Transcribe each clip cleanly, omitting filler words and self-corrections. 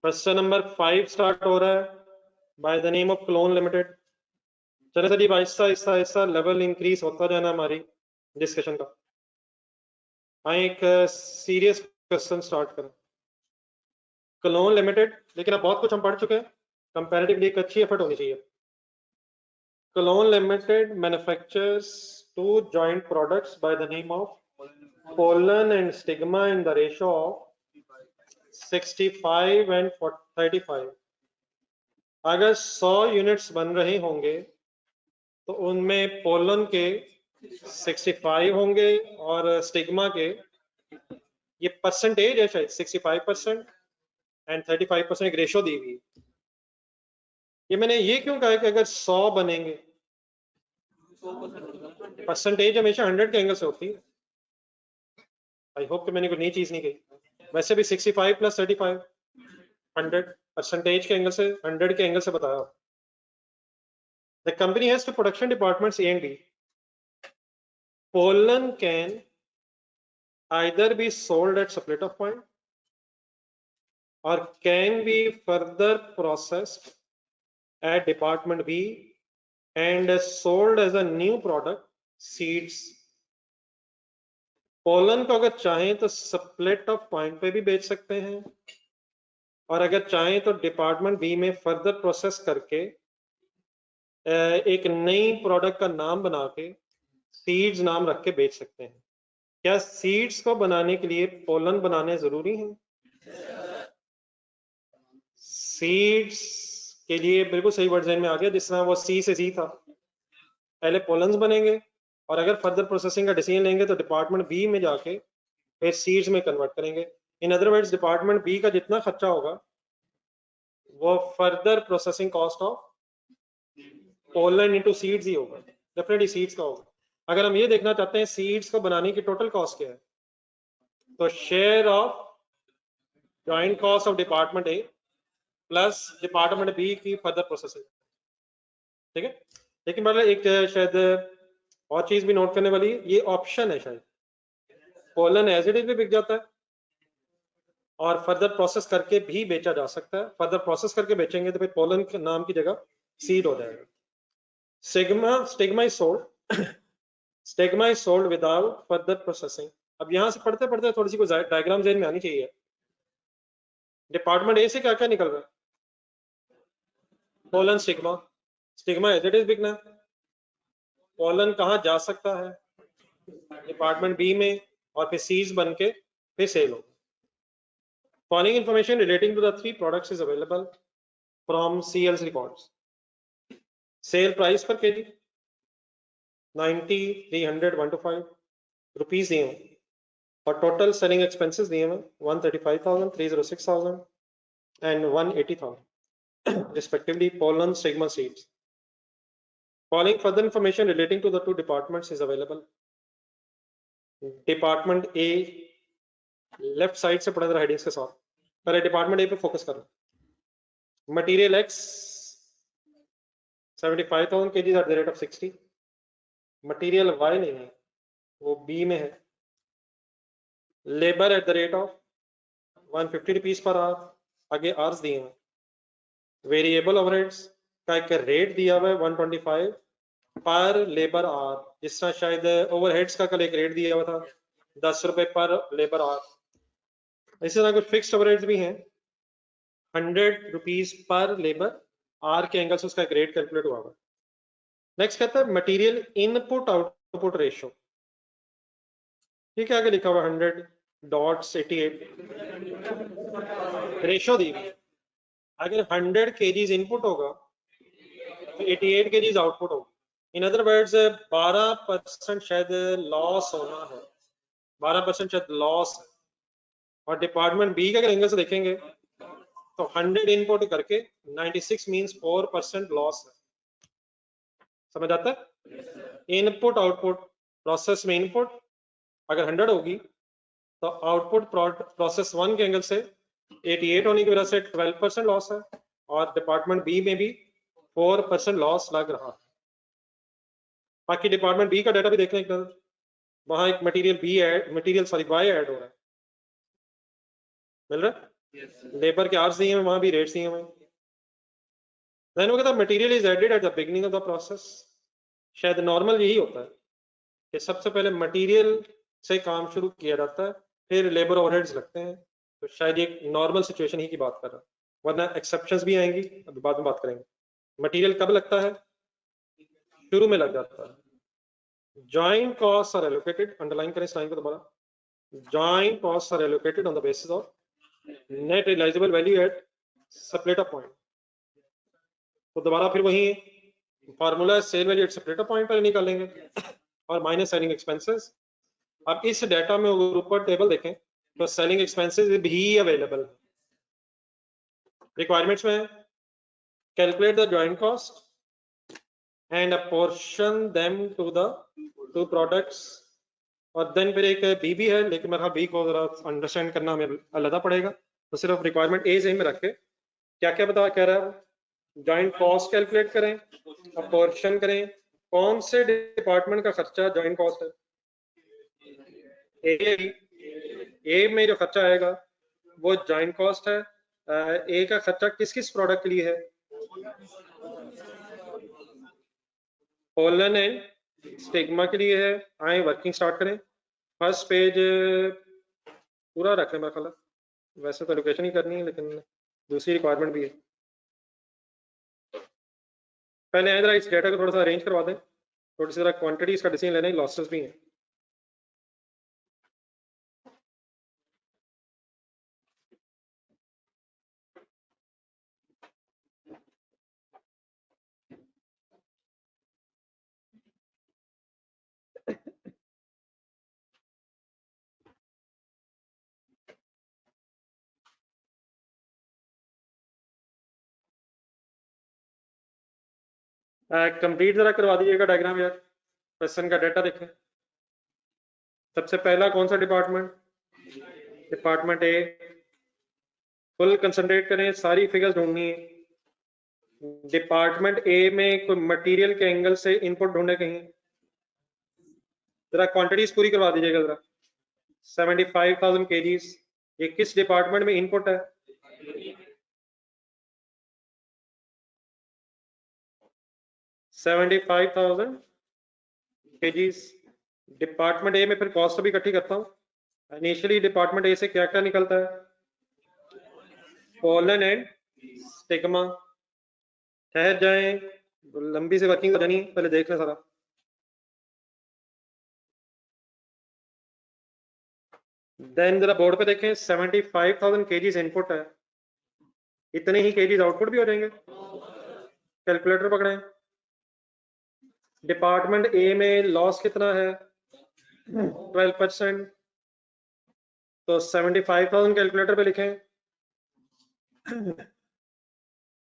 Question number 5 start हो रहा है by the name of clone limited. चले sir, Aahista Aahista Aahista level increase होता जाना हमारी डिस्कशन का। आए एक सीरियस क्वेश्चन स्टार्ट करें। क्लोन लिमिटेड, लेकिन अब बहुत कुछ हम पढ़ चुके हैं, कंपैरेटिवली एक अच्छी एफर्ट होनी चाहिए। Clone Limited manufactures two joint products by the name of pollen and stigma in the ratio of 65 and 35। अगर 100 यूनिट्स बन रहे होंगे तो उनमें पोलन के 65 होंगे और स्टिग्मा के, ये परसेंटेज है शायद 65% एंड 35% एक रेशो दी हुई। ये मैंने ये क्यों कहा कि अगर 100 बनेंगे, परसेंटेज हमेशा 100 के एंगल से होती है। आई होप कि मैंने कोई नई चीज नहीं कही। वैसे भी 65 प्लस 35 100 परसेंटेज के एंगल से, 100 के एंगल से बताया। The company has two production departments A and B. Pollen can either be sold at split of point or can be further processed at department B and sold as a new product, seeds. Pollen को अगर चाहें तो split off point पे भी बेच सकते हैं और अगर चाहें तो डिपार्टमेंट बी में फर्दर प्रोसेस करके एक नई प्रोडक्ट का नाम बना के सीड्स नाम रख के बेच सकते हैं। क्या सीड्स को बनाने के लिए पोलन बनाने जरूरी है? सीड्स के लिए बिल्कुल सही वर्ड में आ गया, जिस तरह वो सी से जी था, पहले पोलन्स बनेंगे और अगर फर्दर प्रोसेसिंग का डिसीजन लेंगे तो डिपार्टमेंट बी में जाके फिर सीड्स में कन्वर्ट करेंगे। In other words, department B का जितना खर्चा होगा वो further processing cost of pollen into seeds ही होगा, डेफिनेटली सीड्स का होगा। अगर हम ये देखना चाहते हैं सीड्स को बनाने की टोटल कॉस्ट क्या है, तो share of joint cost of department A plus department B की फर्दर प्रोसेसिंग। ठीक है, लेकिन मतलब एक शायद और चीज भी नोट करने वाली, ये ऑप्शन है शायद पोलन एज इट इज भी बिक जाता है और फर्दर प्रोसेस करके भी बेचा जा सकता है। फर्दर प्रोसेस करके बेचेंगे तो फिर पोलन के नाम की जगह सीड हो जाएगा। Stigma is sold, stigma is sold without further processing. अब यहां से पढ़ते पढ़ते थोड़ी सी कोई डायग्राम जेन में आनी चाहिए। डिपार्टमेंट ए से क्या क्या निकल रहा है? Pollen stigma, stigma as it is बिकना। पोलन कहां जा सकता है? डिपार्टमेंट बी में, और फिर सीज बन के फिर सेल हो। Following information relating to the three products is available from CL's records. Sale price per kg 90, 300, 125 rupees दिए हैं और टोटल सेलिंग एक्सपेंसेस दिए हैं 135,000, 306,000 and 180,000 respectively. Pollen, stigma, seeds. Following further information relating to the two departments is available. Department A left side से पढ़ा जरा headings के साथ। पहले डिपार्टमेंट ए पे फोकस करो। Material X 75,000 kg at the rate of 60। Material Y नहीं है, वो बी में है। Labour at the rate of 150 rupees per hour, आगे आर्स दिए हैं। वेरिएबल ओवरहेड्स का एक रेट दिया हुआ है 125 पर लेबर आवर, जिस तरह शायद ओवरहेड्स का कल एक रेट दिया हुआ था 10 रुपए पर लेबर आवर। इसी तरह कुछ फिक्स्ड ओवरहेड्स भी हैं 100 रुपीज पर लेबर आर के एंगल से उसका एक रेट कैलकुलेट हुआ हुआ। नेक्स्ट कहता है मटेरियल इनपुट आउटपुट रेशियो। ठीक है, आगे लिखा हुआ 100.88 रेशियो दी हुई। अगर 100 kgs इनपुट होगा तो 88 kgs आउटपुट होगा। इन अदर वर्ड्स 12% शायद लॉस होना है, 12% शायद लॉस है। और डिपार्टमेंट बी का अगर एंगल से देखेंगे तो 100 इनपुट करके 96 मींस 4% लॉस है। समझ आता है? इनपुट आउटपुट प्रोसेस में इनपुट अगर 100 होगी तो आउटपुट प्रोसेस 1 के एंगल से 88 होने की वजह से 12% लॉस है और डिपार्टमेंट बी में भी 4% लॉस लग रहा है। बाकी डिपार्टमेंट बी का डाटा भी देखने एक नजर, वहां एक material B add, material sorry Y add हो रहा है, मिल रहा है। लेबर के आवर्स दिए हुए, वहां भी रेट्स दिए हुए। देन वो कहता material is added at the beginning of the process. शायद नॉर्मल यही होता है कि सबसे पहले मटेरियल से काम शुरू किया जाता है, फिर लेबर ओवरहेड्स लगते हैं। तो शायद ये नॉर्मल सिचुएशन ही की बात कर रहा है, वरना एक्सेप्शंस भी आएंगी, अभी बाद में बात करेंगे। मटेरियल कब लगता है? शुरू में लग जाता है। Joint cost are allocated, underline करें इस लाइन को दोबारा। Joint cost are allocated on the basis of net realisable value at separator point. तो दोबारा फिर वही formula sale value at separator point पर निकालेंगे और माइनस सेलिंग एक्सपेंसेस। अब इस डाटा में अगर ऊपर टेबल देखें तो सेलिंग एक्सपेंसेस भी अवेलेबल। रिक्वायरमेंट्स में calculate the joint cost and apportion them to the two products। और देन फिर एक बी भी है, लेकिन मेरा बी को जरा अंडरस्टैंड करना हमें अलग पड़ेगा। तो सिर्फ रिक्वायरमेंट ए से में रख के क्या क्या बता कह रहा है, जॉइंट कॉस्ट कैलकुलेट करें, अपॉर्शन करें, कौन से डिपार्टमेंट का खर्चा जॉइंट कॉस्ट है। ए में जो खर्चा आएगा वो जॉइंट कॉस्ट है। ए का खर्चा किस किस प्रोडक्ट के लिए है? पोलन एंड स्टिग्मा के लिए है। आए वर्किंग स्टार्ट करें। फर्स्ट पेज पूरा रख लें मेरा ख्याल है, वैसे तो लोकेशन ही करनी है लेकिन दूसरी रिक्वायरमेंट भी है। पहले जरा इस डेटा को थोड़ा सा अरेंज करवा दें, थोड़ी सी जरा क्वांटिटीज का डिसीजन लेने, लॉसेस भी हैं। कंप्लीट जरा करवा दीजिएगा डायग्राम यार, क्वेश्चन का डाटा देखें। सबसे पहला कौन सा department? Department A. Full concentrate करें, सारी फिगर्स ढूंढनी है। डिपार्टमेंट ए में कोई मटेरियल के एंगल से इनपुट ढूंढे कहीं, जरा क्वांटिटीज पूरी करवा दीजिएगा जरा। 75,000 kgs, ये किस डिपार्टमेंट में इनपुट है? $75,000 kgs। डिपार्टमेंट ए में फिर कॉस्ट भी इकट्ठी करता हूँ। इनिशियली डिपार्टमेंट ए से क्या क्या निकलता है? Pollen and stigma. ठहर जाएं, लंबी से वर्किंग जानी, पहले देख लें सारा। देन जरा बोर्ड पे देखें, 75,000 kgs इनपुट है, इतने ही kgs आउटपुट भी हो जाएंगे। कैलकुलेटर पकड़ें। डिपार्टमेंट ए में लॉस कितना है? 12%। तो 75,000 कैलकुलेटर पे लिखें,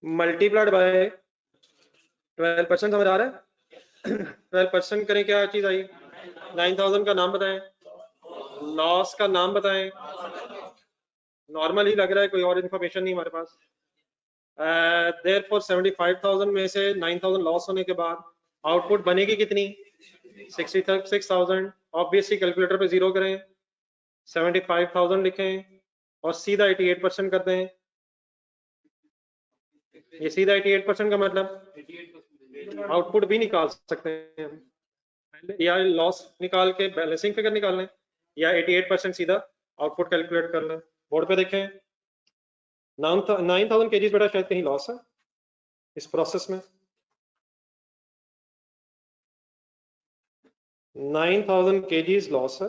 मल्टीप्लाइड बाय 12%। समझ आ रहा है? 12% करें, क्या चीज आई? 9,000 का नाम बताएं, लॉस का नाम बताएं। नॉर्मल ही लग रहा है, कोई और इन्फॉर्मेशन नहीं हमारे पास। देयरफॉर 75,000 में से 9,000 लॉस होने के बाद आउटपुट बनेगी कितनी? 66,000। ऑब्वियसली कैलकुलेटर पे जीरो करें, 75,000 लिखें और सीधा 88% कर दें। ये सीधा 88% का मतलब आउटपुट भी निकाल सकते हैं हम, या लॉस निकाल के बैलेंसिंग फिगर निकाल लें, या 88% सीधा आउटपुट कैलकुलेट कर लें। बोर्ड पे देखें, 9,000 kgs बेटा शायद कहीं लॉस है इस प्रोसेस में। 9,000 kgs लॉस है।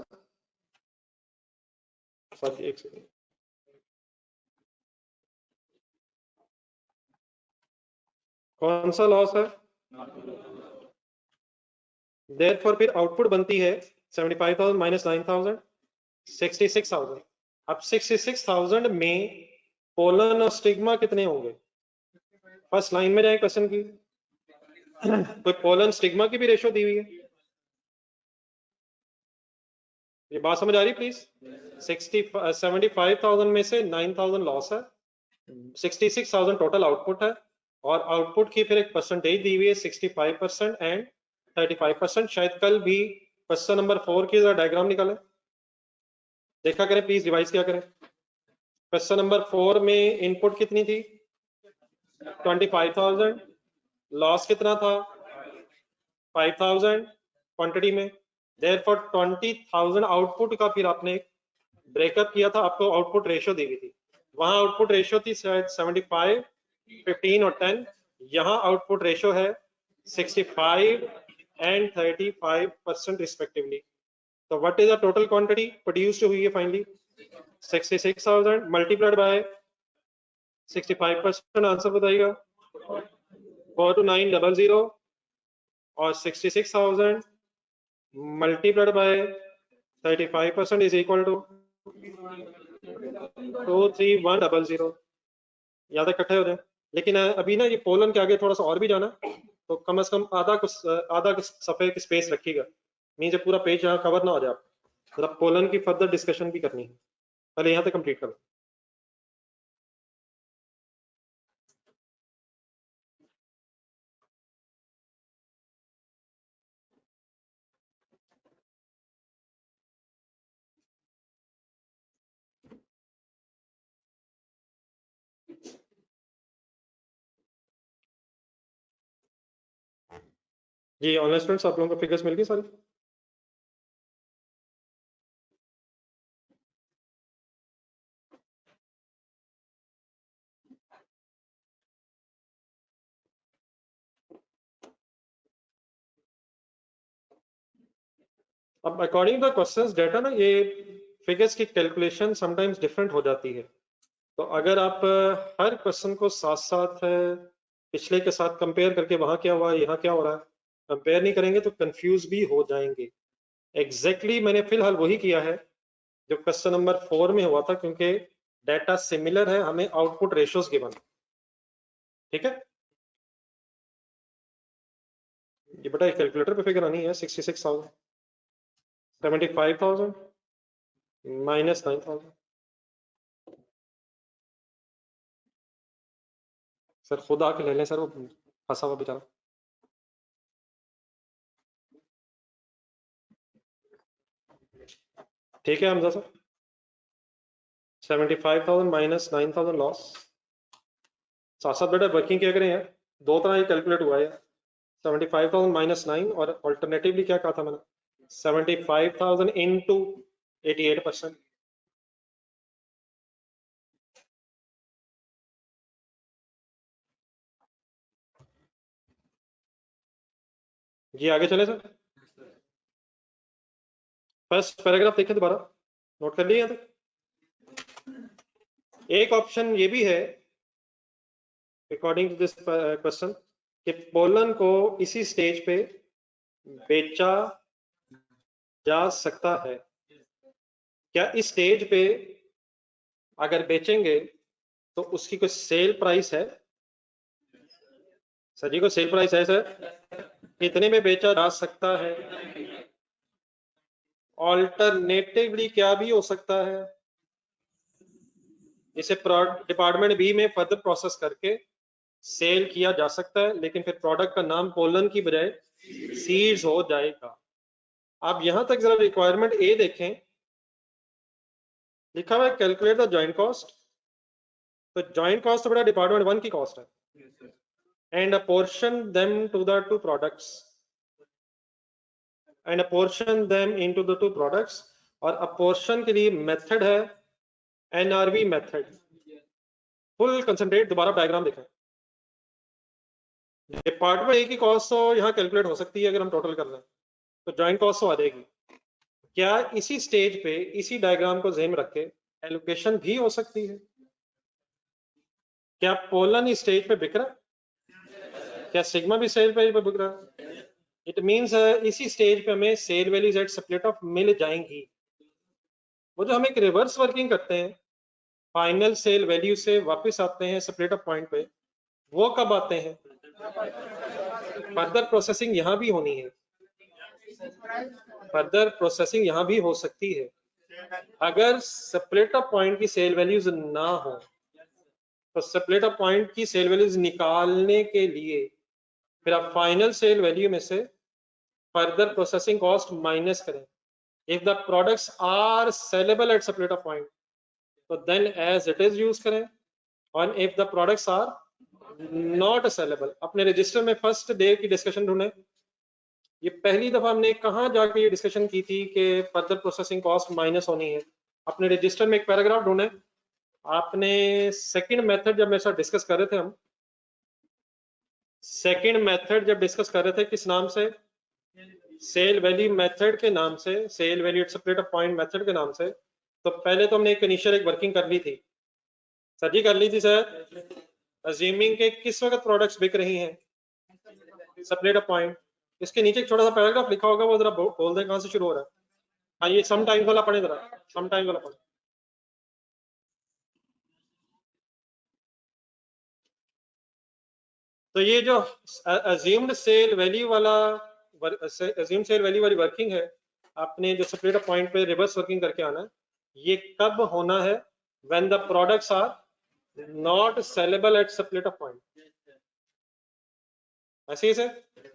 एक सेकंड, कौन सा लॉस है? देयरफॉर फिर आउटपुट बनती है 75,000 माइनस 9,000, 66,000। अब 66,000 में पोलन और स्टिग्मा कितने होंगे? फर्स्ट लाइन में जाए क्वेश्चन की, कोई पोलन स्टिग्मा की भी रेशो दी हुई है? ये बात समझ आ रही प्लीज? 75,000 में से 9,000 लॉस है, 66,000 टोटल आउटपुट है, और आउटपुट की फिर एक परसेंटेज दी हुई है 65% एंड 35%। शायद कल भी क्वेश्चन नंबर 4 की डायग्राम निकालें, देखा करें प्लीज, रिवाइज क्या करें। क्वेश्चन नंबर 4 में इनपुट कितनी थी 25,000, लॉस कितना था 5,000 क्वांटिटी में, देयरफॉर 20,000 आउटपुट का फिर आपने ब्रेकअप किया था, आपको आउटपुट रेशियो दी हुई थी, वहां आउटपुट रेशियो थी 75, 15 और 10, यहाँ आउटपुट रेशियो है 65 and 35% रिस्पेक्टिवली। तो what is the total quantity produced हुई है फाइनली 66,000 मल्टीप्लाइड बाय 65%, आंसर बताइएगा 42900 और 66,000 multiplied by 35% is equal to 23100। याद इकट्ठे हो जाए। लेकिन अभी ना ये पोलन के आगे थोड़ा सा और भी जाना, तो कम से कम आधा सफे की स्पेस रखिएगा, मीन जब पूरा पेज यहाँ कवर ना हो जाए, मतलब पोलन की फर्दर डिस्कशन भी करनी है, पहले यहाँ तक कंप्लीट करो। जी ऑनलाइन स्टूडेंट्स आप लोगों को फिगर्स मिल गई सारी? अब अकॉर्डिंग टू क्वेश्चंस डेटा ना ये फिगर्स की कैलकुलेशन समटाइम्स डिफरेंट हो जाती है, तो अगर आप हर क्वेश्चन को साथ साथ पिछले के साथ कंपेयर करके वहां क्या हुआ यहाँ क्या हो रहा है कंपेयर नहीं करेंगे तो कंफ्यूज भी हो जाएंगे। एग्जैक्टली मैंने फिलहाल वही किया है जो क्वेश्चन नंबर 4 में हुआ था, क्योंकि डाटा सिमिलर है, हमें आउटपुट रेशियोज गिवन, ठीक है। ये बेटा कैलकुलेटर पे फिगर आनी है 66,000 75,000 माइनस 9,000। सर खुद आके ले लें सर, वो फंसा हुआ बेचारा। ठीक है हमजा सर, 75,000 माइनस 9,000 लॉस, साथ साथ बेटा वर्किंग क्या करें यार, दो तरह ये कैलकुलेट हुआ है 75,000 माइनस 9 और अल्टरनेटिवली क्या कहा था मैंने 75,000 इनटू 88%। जी आगे चले सर, फर्स्ट पैराग्राफ देखें दोबारा, नोट कर लिए यहाँ तक। एक ऑप्शन ये भी है अकॉर्डिंग टू दिस क्वेश्चन कि पोलन को इसी स्टेज पे बेचा जा सकता है, क्या इस स्टेज पे अगर बेचेंगे तो उसकी कोई सेल प्राइस है? सर जी को सेल प्राइस है सर, कितने में बेचा जा सकता है? ऑल्टरनेटिवली क्या भी हो सकता है, इसे डिपार्टमेंट बी में फर्दर प्रोसेस करके सेल किया जा सकता है, लेकिन फिर प्रोडक्ट का नाम पोलन की बजाय सीड्स हो जाएगा। आप यहां तक जरा रिक्वायरमेंट ए देखें, लिखा हुआ है कैलकुलेट द जॉइंट कॉस्ट, तो जॉइंट कॉस्ट तो बड़ा डिपार्टमेंट 1 की कॉस्ट है, and apportion them to the two products, and apportion them into the two products, और अपोर्शन के लिए मेथड है एनआरवी मेथड। फुल कंसंट्रेट दोबारा डायग्राम देखें, डिपार्टमेंट ए की कॉस्ट तो यहाँ कैलकुलेट हो सकती है अगर हम टोटल कर रहे हैं तो जॉइंट कॉस्ट तो आ जाएगी। क्या इसी स्टेज पे इसी डायग्राम को ज़हन में रख के एलोकेशन भी हो सकती है? क्या पोलन इस स्टेज पे बिक रहा है? क्या सिग्मा भी सेल पे बिक रहा है? इट मींस इसी स्टेज पे हमें sale values at split off मिल जाएंगी। वो जो हम एक रिवर्स वर्किंग करते हैं फाइनल सेल वैल्यू से वापस आते हैं स्प्लिट ऑफ पॉइंट पे, वो कब आते हैं? फर्दर प्रोसेसिंग यहाँ भी होनी है, फर्दर प्रोसेसिंग यहाँ भी हो सकती है। अगर स्प्लिट ऑफ पॉइंट की सेल वैल्यूज ना हो तो स्प्लिट ऑफ पॉइंट की सेल वैल्यूज निकालने के लिए फिर आप फाइनल सेल वैल्यू में से फर्दर प्रोसेसिंग कॉस्ट माइनस करें। If the products are saleable at split off point, तो then as it is use करें। और if the products are not saleable, अपने रजिस्टर में फर्स्ट डे की डिस्कशन ढूंढें। ये पहली दफा हमने कहाँ जाके ये डिस्कशन की थी कि फर्दर प्रोसेसिंग कॉस्ट माइनस होनी है। अपने रजिस्टर में एक पैराग्राफ ढूंढें। आपने सेकंड मेथड जब मेरे साथ डिस्कस कर रहे थे, हम सेकंड मेथड जब डिस्कस कर रहे थे किस नाम से, सेल वैल्यू मेथड के नाम से, sale value at separate off point method के नाम से। तो पहले तो हमने एक इनिशियल एक वर्किंग कर ली थी। सर जी कर ली थी सर। अज्यूमिंग के किस वक्त प्रोडक्ट्स बिक रही हैं, सेपरेट ऑफ पॉइंट। इसके नीचे एक छोटा सा पैराग्राफ लिखा होगा, वो जरा बोल दें कहां से शुरू हो रहा है। हाँ ये सम टाइम वाला पढ़े जरा, सम टाइम वाला पढ़े। तो ये जो अज्यूम्ड सेल वैल्यू वाला, अज्यूम्ड सेल वैल्यू वाली वर्किंग है, आपने जो सेपरेट ऑफ पॉइंट पे रिवर्स वर्किंग करके आना है। ये कब होना है, when the products are not saleable at separate off point, ऐसे ही से।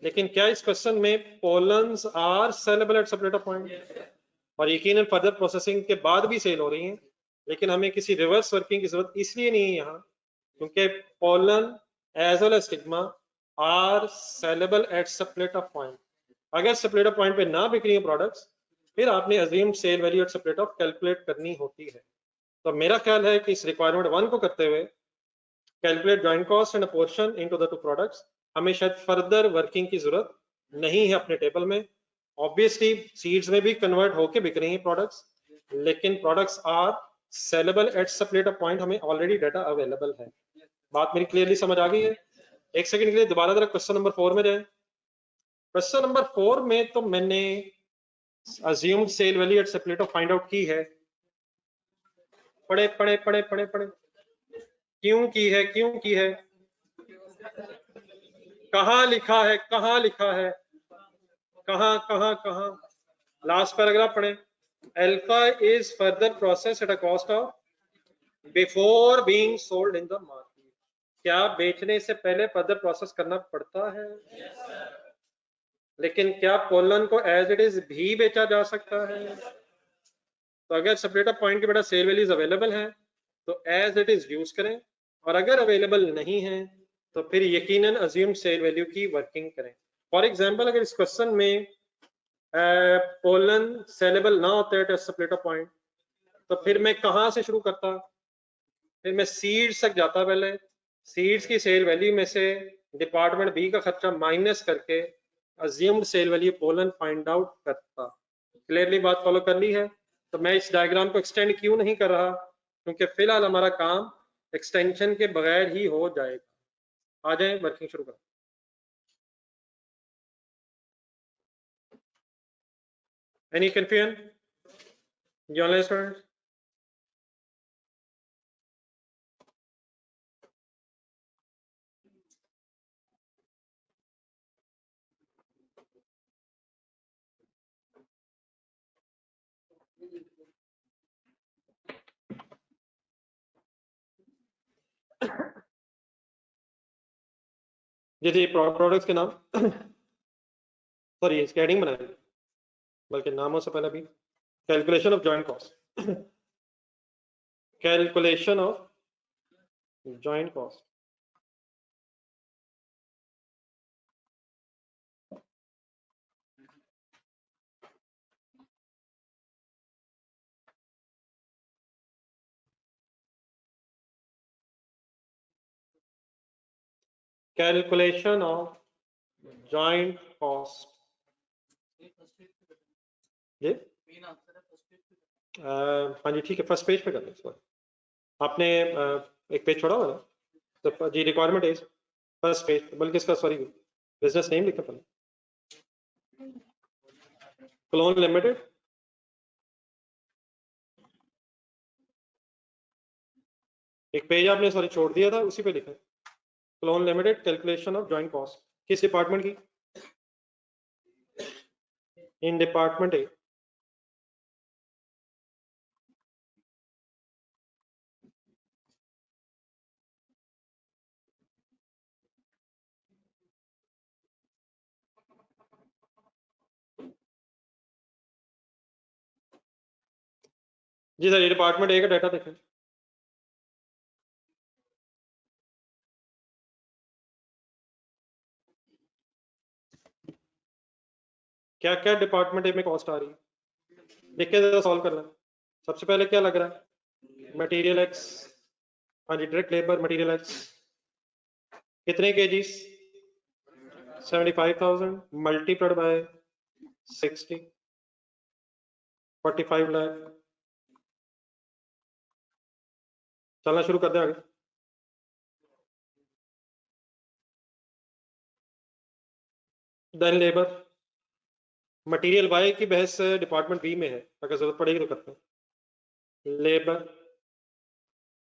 लेकिन क्या इस क्वेश्चन में pollens are saleable at separate off point, और यकीनन फर्दर प्रोसेसिंग के बाद भी सेल हो रही हैं, लेकिन हमें किसी रिवर्स वर्किंग की जरूरत इसलिए नहीं है यहाँ, क्योंकि pollen as well as stigma are saleable at separate off point. अगर सेपरेट ऑफ पॉइंट पे ना बिक रही है प्रोडक्ट्स, फिर आपने assumed sale value at separate off calculate करनी होती है। तो मेरा ख्याल है कि इस रिक्वायरमेंट 1 को करते हुए, calculate joint cost end portion into the two products, हमें शायद फर्दर वर्किंग की जरूरत नहीं है अपने टेबल में। ऑब्वियसली सीड्स में भी कन्वर्ट होके बिक रही हैं प्रोडक्ट्स, लेकिन products are saleable at separate off point, हमें ऑलरेडी डाटा अवेलेबल है। बात मेरी क्लियरली समझ आ गई है? एक सेकंड के लिए दोबारा जरा क्वेश्चन नंबर 4 में जाए। क्वेश्चन नंबर 4 में तो मैंने assumed sale value at separate off find out की है। पढ़े पढ़े पढ़े पढ़े पढ़े, क्यों की है, क्यों की है, कहाँ लिखा है, कहाँ लिखा है, कहाँ कहाँ कहाँ, लास्ट पैराग्राफ पढ़े। Alpha is further process at a cost of before being sold in the market. क्या बेचने से पहले फर्दर प्रोसेस करना पड़ता है? लेकिन क्या पोलन को एज इट इज भी बेचा जा सकता है? तो अगर सेपरेट ऑफ पॉइंट के बेटा सेल वैल्यूज अवेलेबल है तो एज इट इज यूज करें, और अगर अवेलेबल नहीं है तो फिर यकीनन अज्यूम्ड सेल वैल्यू की वर्किंग करें। फॉर एग्जांपल अगर इस क्वेश्चन में पोलन सेलेबल ना होता है सेपरेट ऑफ पॉइंट, तो फिर मैं कहाँ से शुरू करता? फिर मैं सीड्स तक जाता, पहले सीड्स की सेल वैल्यू में से डिपार्टमेंट बी का खर्चा माइनस करके assumed sale value pollen find out करता। क्लियरली बात फॉलो कर ली है? तो मैं इस डायग्राम को एक्सटेंड क्यों नहीं कर रहा, क्योंकि फिलहाल हमारा काम एक्सटेंशन के बगैर ही हो जाएगा। आ जाए वर्किंग शुरू करें। Any confusion online student? जी जी, प्रोडक्ट्स के नाम सॉरी इसके हेडिंग बनाए, बल्कि नामों से पहले भी calculation of joint cost, calculation of joint cost. Calculation of joint cost. जी हाँ जी ठीक है, फर्स्ट पेज पे कर लें। आपने एक पेज छोड़ा हुआ ना, तो जी रिक्वायरमेंट है फर्स्ट पेज, बल्कि इसका सॉरी बिजनेस नेम लिखा पहले, क्लोन लिमिटेड। एक पेज आपने सॉरी छोड़ दिया था, उसी पे लिखा Clone Limited calculation of joint cost. किस डिपार्टमेंट की? In department A. जी सर, ये डिपार्टमेंट ए का डाटा देखें। क्या क्या डिपार्टमेंट में कॉस्ट आ रही है, देख के जरा सॉल्व करना। सबसे पहले क्या लग रहा है, मटेरियल एक्स, हाँ जी, डायरेक्ट लेबर मटेरियल एक्स कितने केजीस, 75,000 मल्टीप्लाइड बाय 60, 45 लाख। चलना शुरू कर दें आगे। देन लेबर, मटेरियल वाई की बहस डिपार्टमेंट बी में है, अगर जरूरत पड़ेगी तो करते हैं। लेबर,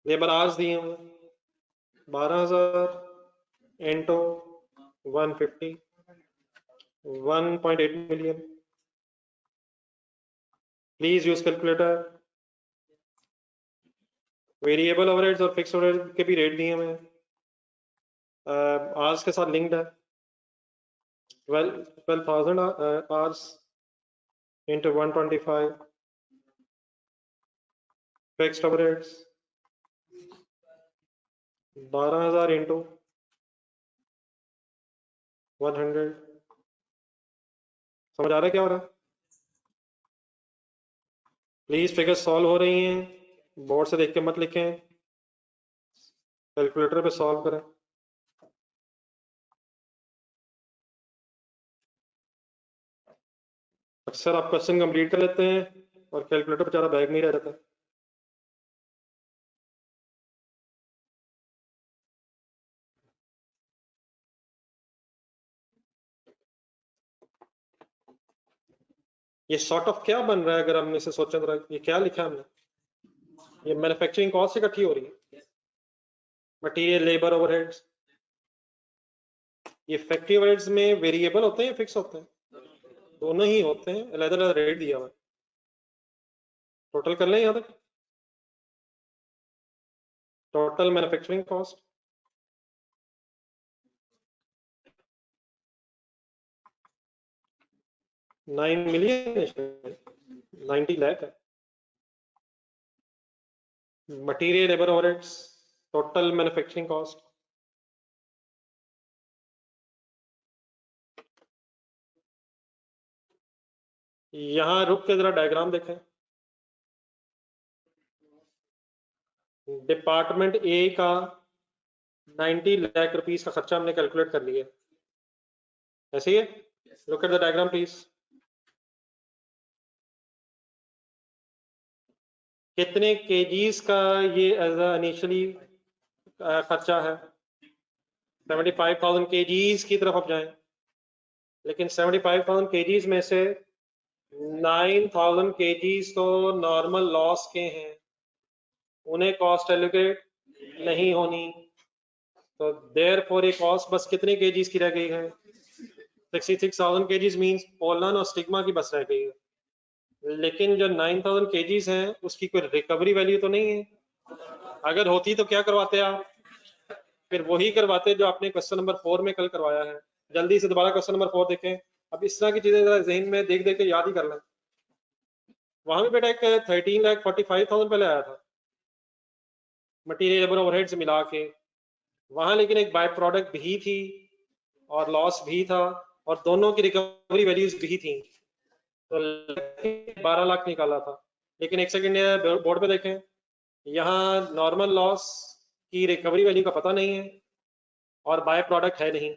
लेबर आवर्स दिए हुए 12,000 into 150, 1.8 million. Please use calculator. Variable overheads और फिक्स ओवरहेड के भी रेट दिए हुए हैं, आवर्स के साथ लिंक्ड है। 12,000 hours into 125 fixed overheads 12,000 into 100। समझ आ रहा है क्या हो रहा है? प्लीज फिगर सॉल्व हो रही हैं, बोर्ड से देख के मत लिखें, कैलकुलेटर पे सॉल्व करें। अक्सर आप क्वेश्चन कंप्लीट कर लेते हैं और कैलकुलेटर बेचारा बैग में ही रह जाता है। ये सॉर्ट ऑफ क्या बन रहा है, अगर हमने इसे सोचा तो ये क्या लिखा है हमने, ये मैन्युफैक्चरिंग कॉस्ट से इकट्ठी हो रही है, मटेरियल लेबर ओवरहेड्स। ये फैक्ट्री ओवरहेड्स में वेरिएबल होते हैं या फिक्स होते हैं? दोनों ही होते हैं, अलग अलग रेट दिया हुआ है। टोटल कर लें यहाँ तक, total manufacturing cost 9 million, 90 lakh है। Material labour overheads, total manufacturing cost यहाँ रुक के जरा डायग्राम देखें। डिपार्टमेंट ए का 90 लाख रुपीस का खर्चा हमने कैलकुलेट कर लिया, ऐसे ही है। Look at the diagram please. कितने केजीज का ये एज इनिशियली खर्चा है, 75,000 केजीज की तरफ आप जाएं, लेकिन 75,000 केजीज में से 9,000 केजीज तो नॉर्मल लॉस के हैं, उन्हें कॉस्ट एलोकेट नहीं होनी, तो देयर फॉर ये कॉस्ट बस कितने केजीज की रह गई है, 66,000 केजीज मींस पोलन और स्टिग्मा की बस रह गई है। लेकिन जो 9,000 केजीज हैं उसकी कोई रिकवरी वैल्यू तो नहीं है। अगर होती तो क्या करवाते आप, फिर वही करवाते जो आपने क्वेश्चन नंबर 4 में कल करवाया है। जल्दी से दोबारा क्वेश्चन नंबर 4 देखें, अब इस तरह की चीजें जहन में देख देख के याद ही कर लें। वहां भी बेटा एक 13,45,000 पहले आया था मटीरियल लेबर ओवरहेड से मिला के, वहां लेकिन एक बाय प्रोडक्ट भी थी और लॉस भी था और दोनों की रिकवरी वैल्यूज भी थी, तो 12 लाख निकाला था। लेकिन एक सेकंड बोर्ड पे देखें, यहाँ नॉर्मल लॉस की रिकवरी वैल्यू का पता नहीं है और बाय प्रोडक्ट है नहीं,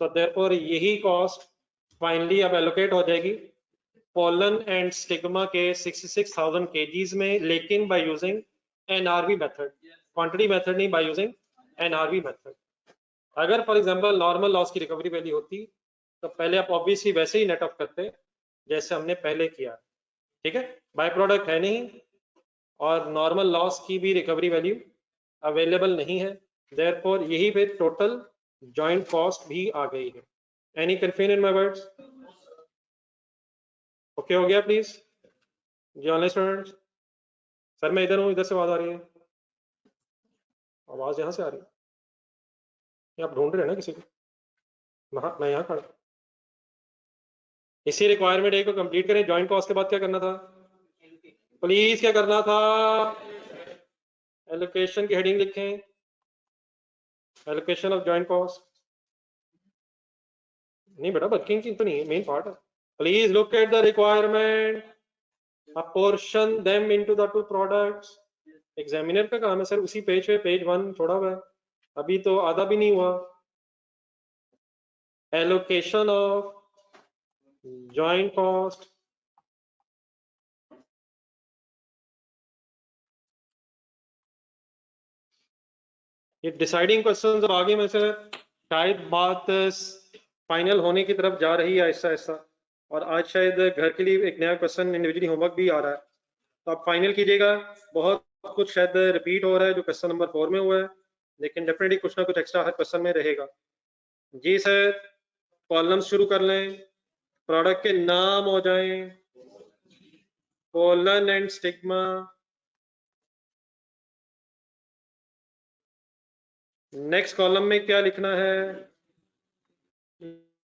तो देयरफॉर यही कॉस्ट फाइनली अब एलोकेट हो जाएगी पोलन एंड स्टिग्मा के 66,000 केजीज में, लेकिन by using NRV method, quantity method नहीं, बाय यूजिंग एनआरवी मेथड। अगर फॉर एग्जांपल नॉर्मल लॉस की रिकवरी वैल्यू होती तो पहले आप ऑब्वियसली वैसे ही नेट ऑफ करते जैसे हमने पहले किया, ठीक है। बाय प्रोडक्ट है नहीं और नॉर्मल लॉस की भी रिकवरी वैल्यू अवेलेबल नहीं है, देयरफॉर यही पे टोटल जॉइंट कॉस्ट भी आ गई है। Any confusion in my words? Okay हो गया प्लीज जी ऑनलाइन स्टूडेंट्स? सर मैं इधर हूँ, इधर से आवाज आ रही है, आवाज यहाँ से आ रही है या आप ढूंढ रहे हैं ना किसी को? मैं यहाँ खड़ा। इसी रिक्वायरमेंट ए को कंप्लीट करें, जॉइंट कॉस्ट के बाद क्या करना था प्लीज, क्या करना था, एलोकेशन की हेडिंग लिखें, एलोकेशन ऑफ जॉइंट कॉस्ट। नहीं बेटा वर्किंग की तो नहीं है, मेन पार्ट है। Please look at the requirement, apportion them into the two products. Examiner का काम है सर उसी पेज पे पेज 1 छोड़ा हुआ है, अभी तो आधा भी नहीं हुआ. Allocation of joint cost. ये डिसाइडिंग क्वेश्चन जब आगे में से शायद बात फाइनल होने की तरफ जा रही है ऐसा ऐसा, और आज शायद घर के लिए एक नया क्वेश्चन इंडिविजुअली होमवर्क भी आ रहा है, तो आप फाइनल कीजिएगा. बहुत कुछ शायद रिपीट हो रहा है जो क्वेश्चन नंबर 4 में हुआ है, लेकिन डेफिनेटली कुछ ना कुछ एक्स्ट्रा हर क्वेश्चन में रहेगा. जी सर, कॉलम शुरू कर लें, प्रोडक्ट के नाम हो जाएं, colon and stigma. Next column में क्या लिखना है,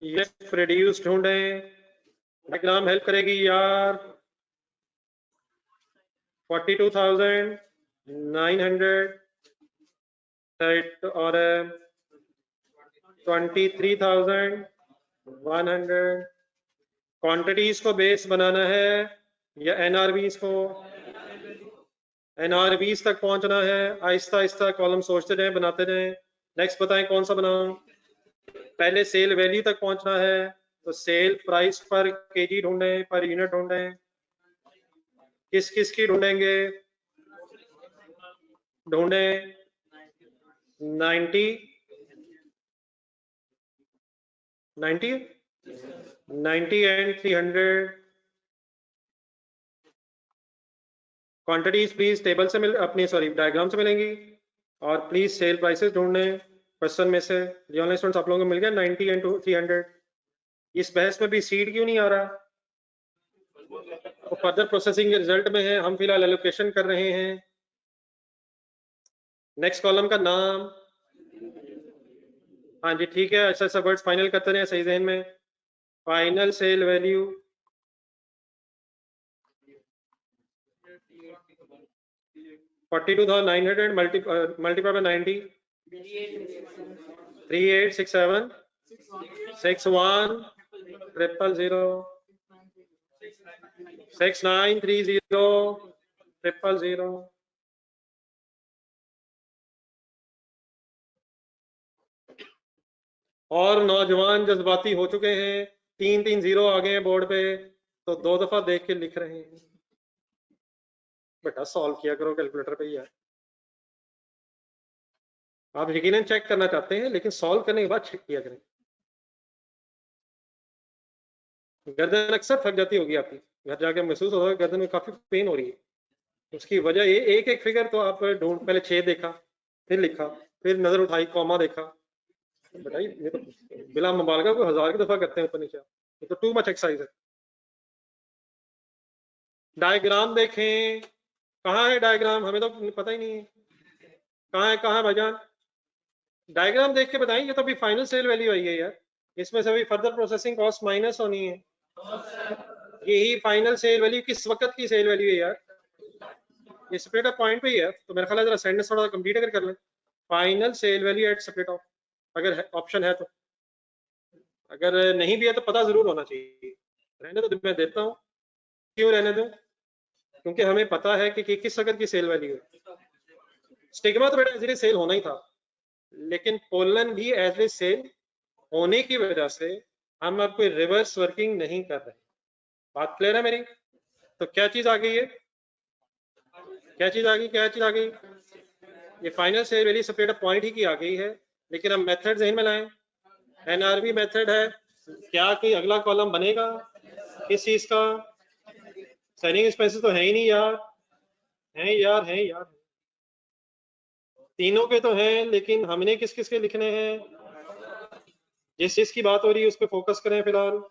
ये प्रोड्यूस ढूंढें. डायग्राम हेल्प करेगी यार. 42,900 और 23,100. क्वांटिटीज को बेस बनाना है या एनआरबीज को? एनआरबीज तक पहुंचना है. आहिस्ता आहिस्ता कॉलम सोचते जाएं, बनाते जाएं. नेक्स्ट बताएं कौन सा बनाऊं. पहले सेल वैल्यू तक पहुंचना है, तो सेल प्राइस पर केजी ढूंढें, पर यूनिट ढूंढें. किस किस की ढूंढेंगे? ढूंढें 90 एंड 300. क्वांटिटीज प्लीज टेबल से मिल अपनी सॉरी डायग्राम से मिलेंगी, और प्लीज सेल प्राइसेस ढूंढें क्वेश्चन में से. जी ऑनलाइन स्टूडेंट्स आप लोगों को मिल गया 90 एंड 300. इस बहस में भी सीड क्यों नहीं आ रहा? तो फर्दर प्रोसेसिंग के रिजल्ट में है, हम फिलहाल एलोकेशन कर रहे हैं. नेक्स्ट कॉलम का नाम, हाँ जी ठीक है, ऐसा ऐसा वर्ड्स फाइनल करते रहे सही जहन में. Final sale value 42,900 multiplied by 90. 3867 61 000 6930 000. और नौजवान जज्बाती हो चुके हैं, 3 0 आ गए हैं बोर्ड पे, तो 2 दफा देख के लिख रहे हैं. बेटा सॉल्व किया करो कैलकुलेटर पे ही है. आप यकीनन चेक करना चाहते हैं, लेकिन सॉल्व करने के बाद चेक किया करें. गर्दन अक्सर थक जाती होगी आपकी, घर जाके महसूस होगा गर्दन में काफी पेन हो रही है. उसकी वजह ये एक एक फिगर तो आप ढूंढ, पहले 6 देखा, फिर लिखा, फिर नजर उठाई, कॉमा देखा. बताइए, ये तो बिला मुबालगा को 1000 की दफा करते हैं ऊपर नीचे. ये तो टू मच एक्सरसाइज है. डायग्राम देखें, कहाँ है डायग्राम? हमें तो पता ही नहीं है कहाँ है भाईजान. डायग्राम देख के बताएं. ये तो अभी फाइनल सेल वैल्यू आई है यार, इसमें से अभी फर्दर प्रोसेसिंग कॉस्ट माइनस होनी है. यही फाइनल सेल वैल्यू किस वक्त की सेल वैल्यू है यार? ये स्प्लिट ऑफ पॉइंट पे ही है, तो मेरा ख्याल है जरा सेंटेंस थोड़ा कंप्लीट अगर कर लें. Final sale value at split off, अगर ऑप्शन है तो. अगर नहीं भी है तो पता जरूर होना चाहिए. रहने तो मैं देता हूँ. क्यों रहने दो? क्योंकि हमें पता है कि किस वक्त की सेल वैल्यू है. स्टिग्मा तो बेटा एज सेल होना ही था, लेकिन पोलन भी एज ए सेल होने की वजह से हम अब कोई रिवर्स वर्किंग नहीं कर रहे. बात क्लियर है मेरी? तो क्या चीज आ गई है? क्या चीज आ गई? ये final sale value split off point ही की आ गई है, लेकिन हम मेथड जहन में लाएं. एनआरबी मेथड है. क्या कोई अगला कॉलम बनेगा किस चीज का? सेलिंग एक्सपेंसेस तो है ही नहीं यार. हैं यार, तीनों के तो हैं, लेकिन हमने किस किस के लिखने हैं? जिस चीज की बात हो रही है उस पर फोकस करें फिलहाल.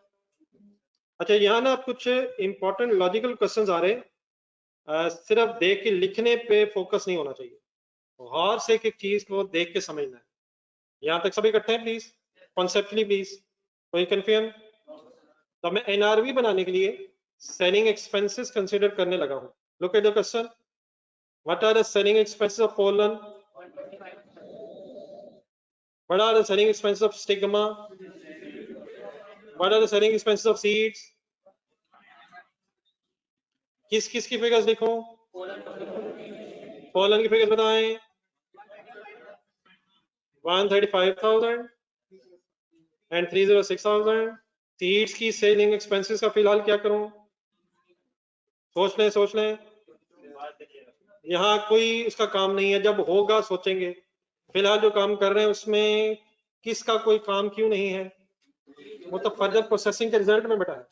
अच्छा, यहाँ ना कुछ इंपॉर्टेंट लॉजिकल क्वेश्चंस आ रहे हैं. सिर्फ देख के लिखने पे फोकस नहीं होना चाहिए, गौर से एक चीज को देख के समझना है. यहाँ तक सभी इकट्ठे हैं प्लीज, कॉन्सेप्टली प्लीज, कोई कंफ्यूजन? तो मैं एनआरवी बनाने के लिए सेलिंग एक्सपेंसेस कंसीडर करने लगा हूँ. Look at the question. What are the selling expenses of pollen? What are the selling expenses of stigma? What are the selling expenses of seeds? किस किस की फिगर्स लिखूं? पोलन की फिगर्स बताएं। 135,000 and 306,000। Seeds की सेलिंग एक्सपेंसेस का फिलहाल क्या करूं? सोच लें। यहाँ कोई इसका काम नहीं है, जब होगा सोचेंगे। फिलहाल जो काम कर रहे हैं उसमें किसका कोई काम क्यों नहीं है? वो तो फर्दर प्रोसेसिंग के रिजल्ट में बेटा है।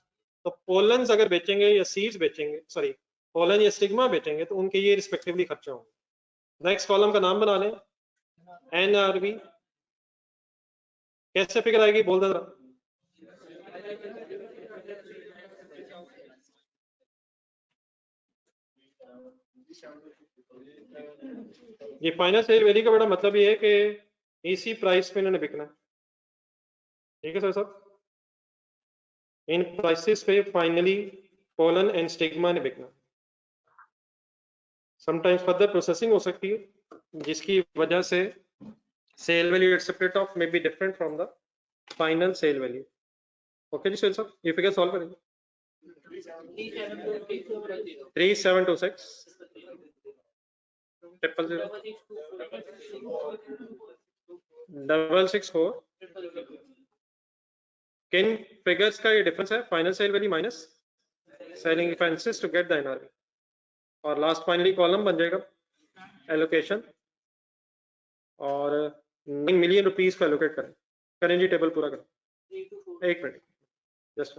तो पोलन्स अगर बेचेंगे या सीड्स बेचेंगे, सॉरी पोलन या स्टिग्मा बेचेंगे, तो उनके ये रिस्पेक्टिवली खर्चे होंगे। नेक्स्ट कॉलम का नाम बना लें एनआरबी। कैसे फिगर आएगी बोल दे। ये फाइनल सेल वैल्यू का बड़ा मतलब ये है कि इसी प्राइस पे इन्होंने बिकना है। ठीक है सर साहब, इन प्राइसेस पे फाइनली पोलन एंड स्टिग्मा ने बिकना। समटाइम्स फर्दर प्रोसेसिंग हो सकती है जिसकी वजह से sale value at separate off may be different from the final sale value. Okay जी सर साहब, ये फिगर सॉल्व करेंगे। 3726 664 किन फिगर्स का ये डिफरेंस है? Final sale value minus selling expenses to get the NRV. और लास्ट फाइनली कॉलम बन जाएगा एलोकेशन, और 9 मिलियन रुपीस को एलोकेट करें जी। टेबल पूरा करें, एक मिनट जस्ट।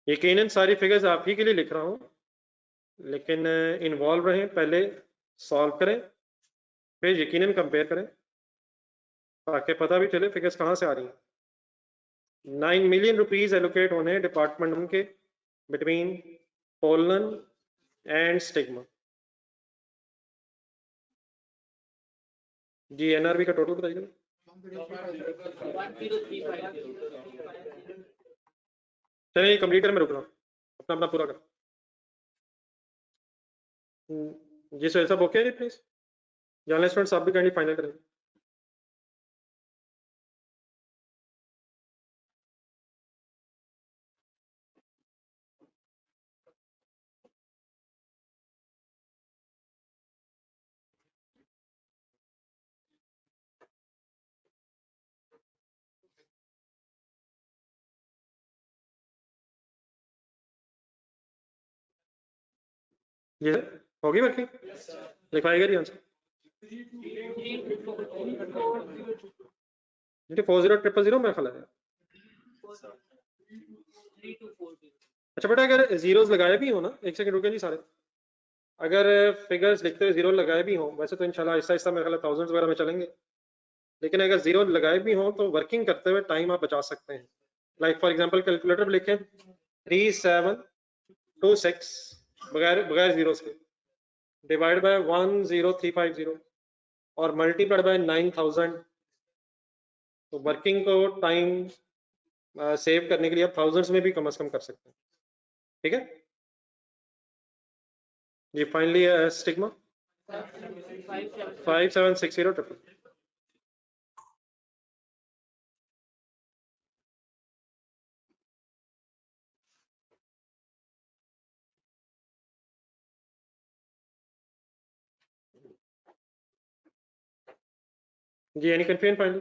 यकीनन सारी फिगर्स आप ही के लिए लिख रहा हूं, लेकिन इन्वॉल्व रहें, पहले सॉल्व करें, फिर यकीनन कंपेयर करें, ताकि पता भी चले फिगर्स कहां से आ रही हैं। 9 मिलियन रुपीस एलोकेट होने डिपार्टमेंट के बिटवीन पोलन एंड स्टिग्मा। जी एनआरबी का टोटल बताइए। चलिए कंप्लीटर में रुक रहा हूँ, अपना अपना पूरा कर। जी सर सब ओके है प्लीज। जर्नल स्टूडेंट्स आप भी काइंडली फाइनल करें। जी सर होगी वर्किंग, लिखवाएगा जी आंसर। जी 400000 मेरा ख्याल है। अच्छा बेटा अगर जीरोस लगाए भी हो ना, एक सेकंड रुके जी सारे, अगर फिगर्स लिखते हुए जीरो लगाए भी हो, वैसे तो इंशाल्लाह आहिस्ता आहिस्ता मेरे ख्याल थाउजेंड्स वगैरह में चलेंगे, लेकिन अगर जीरो लगाए भी हो तो वर्किंग करते हुए टाइम आप बचा सकते हैं। लाइक फॉर एग्जांपल कैलकुलेटर लिखें 3726 बगैर बगैर जीरोस के, डिवाइड बाय 10350 और मल्टीप्लाइड बाय 9000। तो वर्किंग को टाइम सेव करने के लिए आप थाउजेंड्स में भी कम से कम कर सकते हैं। ठीक है जी। फाइनली स्टिग्मा 5760 जी। Any confusion? फाइनली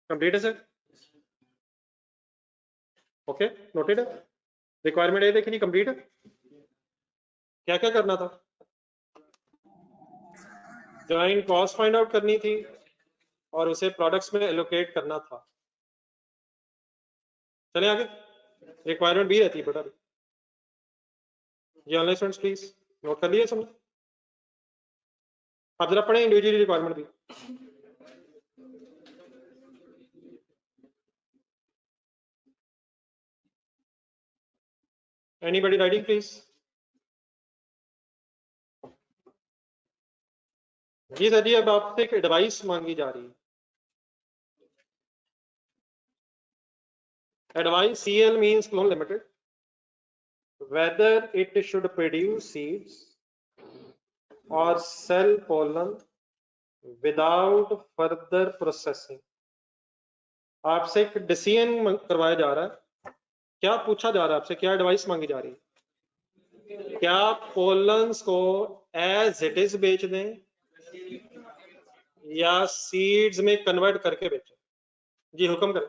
कंप्लीट है सर। ओके नोटेड है। रिक्वायरमेंट ये देखिए कंप्लीट है। क्या क्या करना था? ज्वाइंट कॉस्ट फाइंड आउट करनी थी और उसे प्रोडक्ट्स में एलोकेट करना था। चले आगे। रिक्वायरमेंट भी रहती है बेटा। ये ऑनलाइन स्टूडेंट्स प्लीज नोट कर लिए समझ। आप जरा पढ़ें इंडिविजुअली रिक्वायरमेंट भी। Anybody writing please? जी सर जी, अब आपसे एक एडवाइस मांगी जा रही है। Advice CL means Clone Limited, whether it should produce seeds or sell pollen without further processing. आपसे एक डिसीजन करवाया जा रहा है, क्या पूछा जा रहा है आपसे, क्या एडवाइस मांगी जा रही है? क्या पोलन्स को एज इट इज बेच दें या सीड्स में कन्वर्ट करके बेचें? जी हुक्म करें।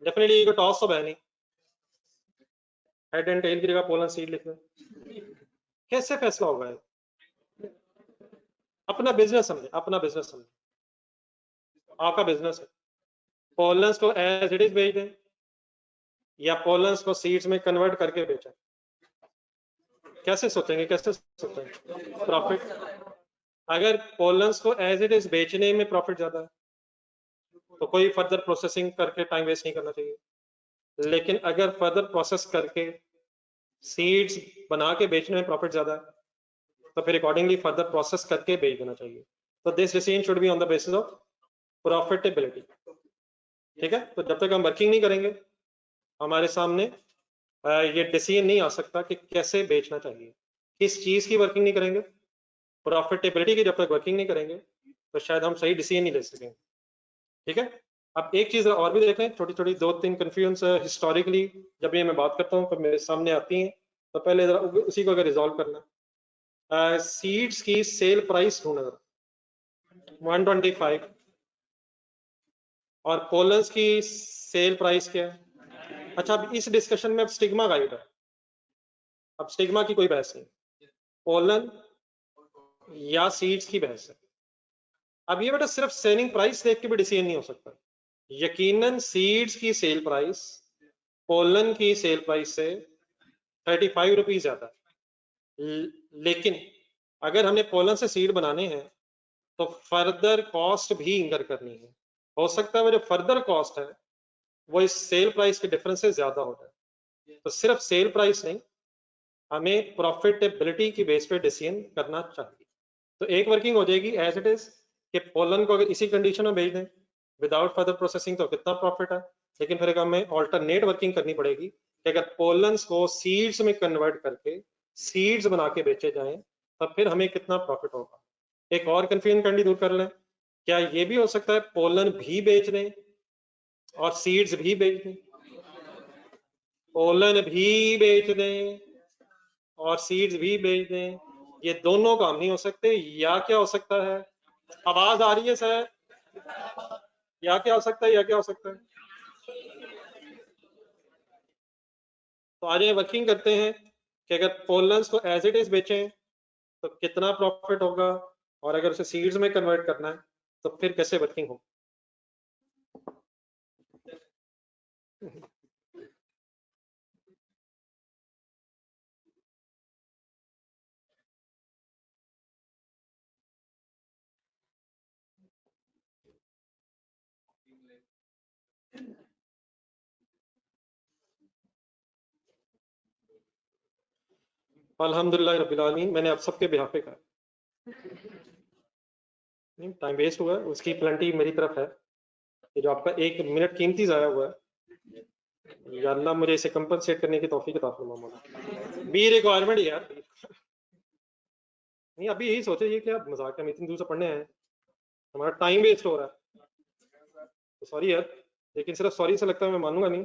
डेफिनेटली कोई टॉस तो है नहीं, हेड एंड टेल की जगह पोलन सीड लिख दें। कैसे फैसला होगा है? अपना बिजनेस समझे, अपना बिजनेस समझे, आपका बिजनेस है। पोलन्स को एज इट इज बेच दें या पोलन्स को सीड्स में कन्वर्ट करके बेचें? कैसे सोचेंगे, कैसे सोचेंगे? प्रॉफिट, अगर पोलन्स को एज इट इज बेचने में प्रॉफिट ज्यादा है तो कोई फर्दर प्रोसेसिंग करके टाइम वेस्ट नहीं करना चाहिए, लेकिन अगर फर्दर प्रोसेस करके सीड्स बना के बेचने में प्रॉफिट ज्यादा है तो फिर अकॉर्डिंगली फर्दर प्रोसेस करके बेच देना चाहिए। तो this decision should be on the basis of profitability. ठीक है, तो जब तक हम वर्किंग नहीं करेंगे हमारे सामने ये डिसीजन नहीं आ सकता कि कैसे बेचना चाहिए। किस चीज की वर्किंग नहीं करेंगे? प्रॉफिटेबिलिटी की जब तक वर्किंग नहीं करेंगे तो शायद हम सही डिसीजन नहीं ले सकेंगे। ठीक है, अब एक चीज और भी देख लें, छोटी छोटी दो तीन कंफ्यूजन हिस्टोरिकली जब ये मैं बात करता हूँ तो मेरे सामने आती हैं, तो पहले जरा उसी को अगर रिजॉल्व करना। सीड्स की सेल प्राइस ढूंढना 125 और पोलन्स की सेल प्राइस क्या है? अच्छा, अब इस डिस्कशन में अब स्टिग्मा गाइड है, अब स्टिग्मा की कोई बहस नहीं, पोलन या सीड्स की बहस है। अब ये बेटा सिर्फ सेलिंग प्राइस देख के भी डिसीजन नहीं हो सकता, यकीनन सीड्स की सेल प्राइस पोलन की सेल प्राइस से 35 रुपीज ज्यादा है, लेकिन अगर हमने पोलन से सीड बनाने हैं तो फर्दर कॉस्ट भी इंकर करनी है। हो सकता है वो जो फर्दर कॉस्ट है वो इस सेल प्राइस के डिफरेंस से ज्यादा हो जाए, तो सिर्फ सेल प्राइस नहीं, हमें प्रॉफिटेबिलिटी की बेस पे डिसीजन करना चाहिए। तो एक वर्किंग हो जाएगी एज इट इज कि पोलन को अगर इसी कंडीशन में बेच दें विदाउट फर्दर प्रोसेसिंग तो कितना प्रॉफिट है, लेकिन फिर हमें ऑल्टरनेट वर्किंग करनी पड़ेगी कि अगर पोलन्स को सीड्स में कन्वर्ट करके सीड्स बना के बेचे जाएं तब फिर हमें कितना प्रॉफिट होगा। एक और कंफ्यूजन कंडी दूर कर लें, क्या ये भी हो सकता है पोलन भी बेच दें और सीड्स भी बेच दें? पोलन भी बेच दें और सीड्स भी बेच दें, ये दोनों काम नहीं हो सकते। या क्या हो सकता है? आवाज आ रही है सर? या क्या हो सकता है, या क्या हो सकता है? तो आज वर्किंग करते हैं कि अगर पोलन्स को एज इट इज बेचें तो कितना प्रॉफिट होगा, और अगर उसे सीड्स में कन्वर्ट करना है तो फिर कैसे वर्किंग होगी। अल्हम्दुलिल्लाह रब्बिल आलमीन, मैंने आप सबके बिहाफ पे कहा, नहीं टाइम वेस्ट हुआ उसकी प्लेंटी मेरी तरफ है, ये जो आपका 1 मिनट कीमती जाया हुआ है, या अल्लाह मुझे इसे कंपनसेट करने की तौफीक अता फरमा मौला। बी रिक्वायरमेंट यार, नहीं अभी यही सोचे ये क्या मजाक है, हम इतनी दूर से पढ़ने आए, हमारा टाइम वेस्ट हो रहा है। तो सॉरी यार, लेकिन सिर्फ सॉरी से लगता है मैं मानूंगा नहीं,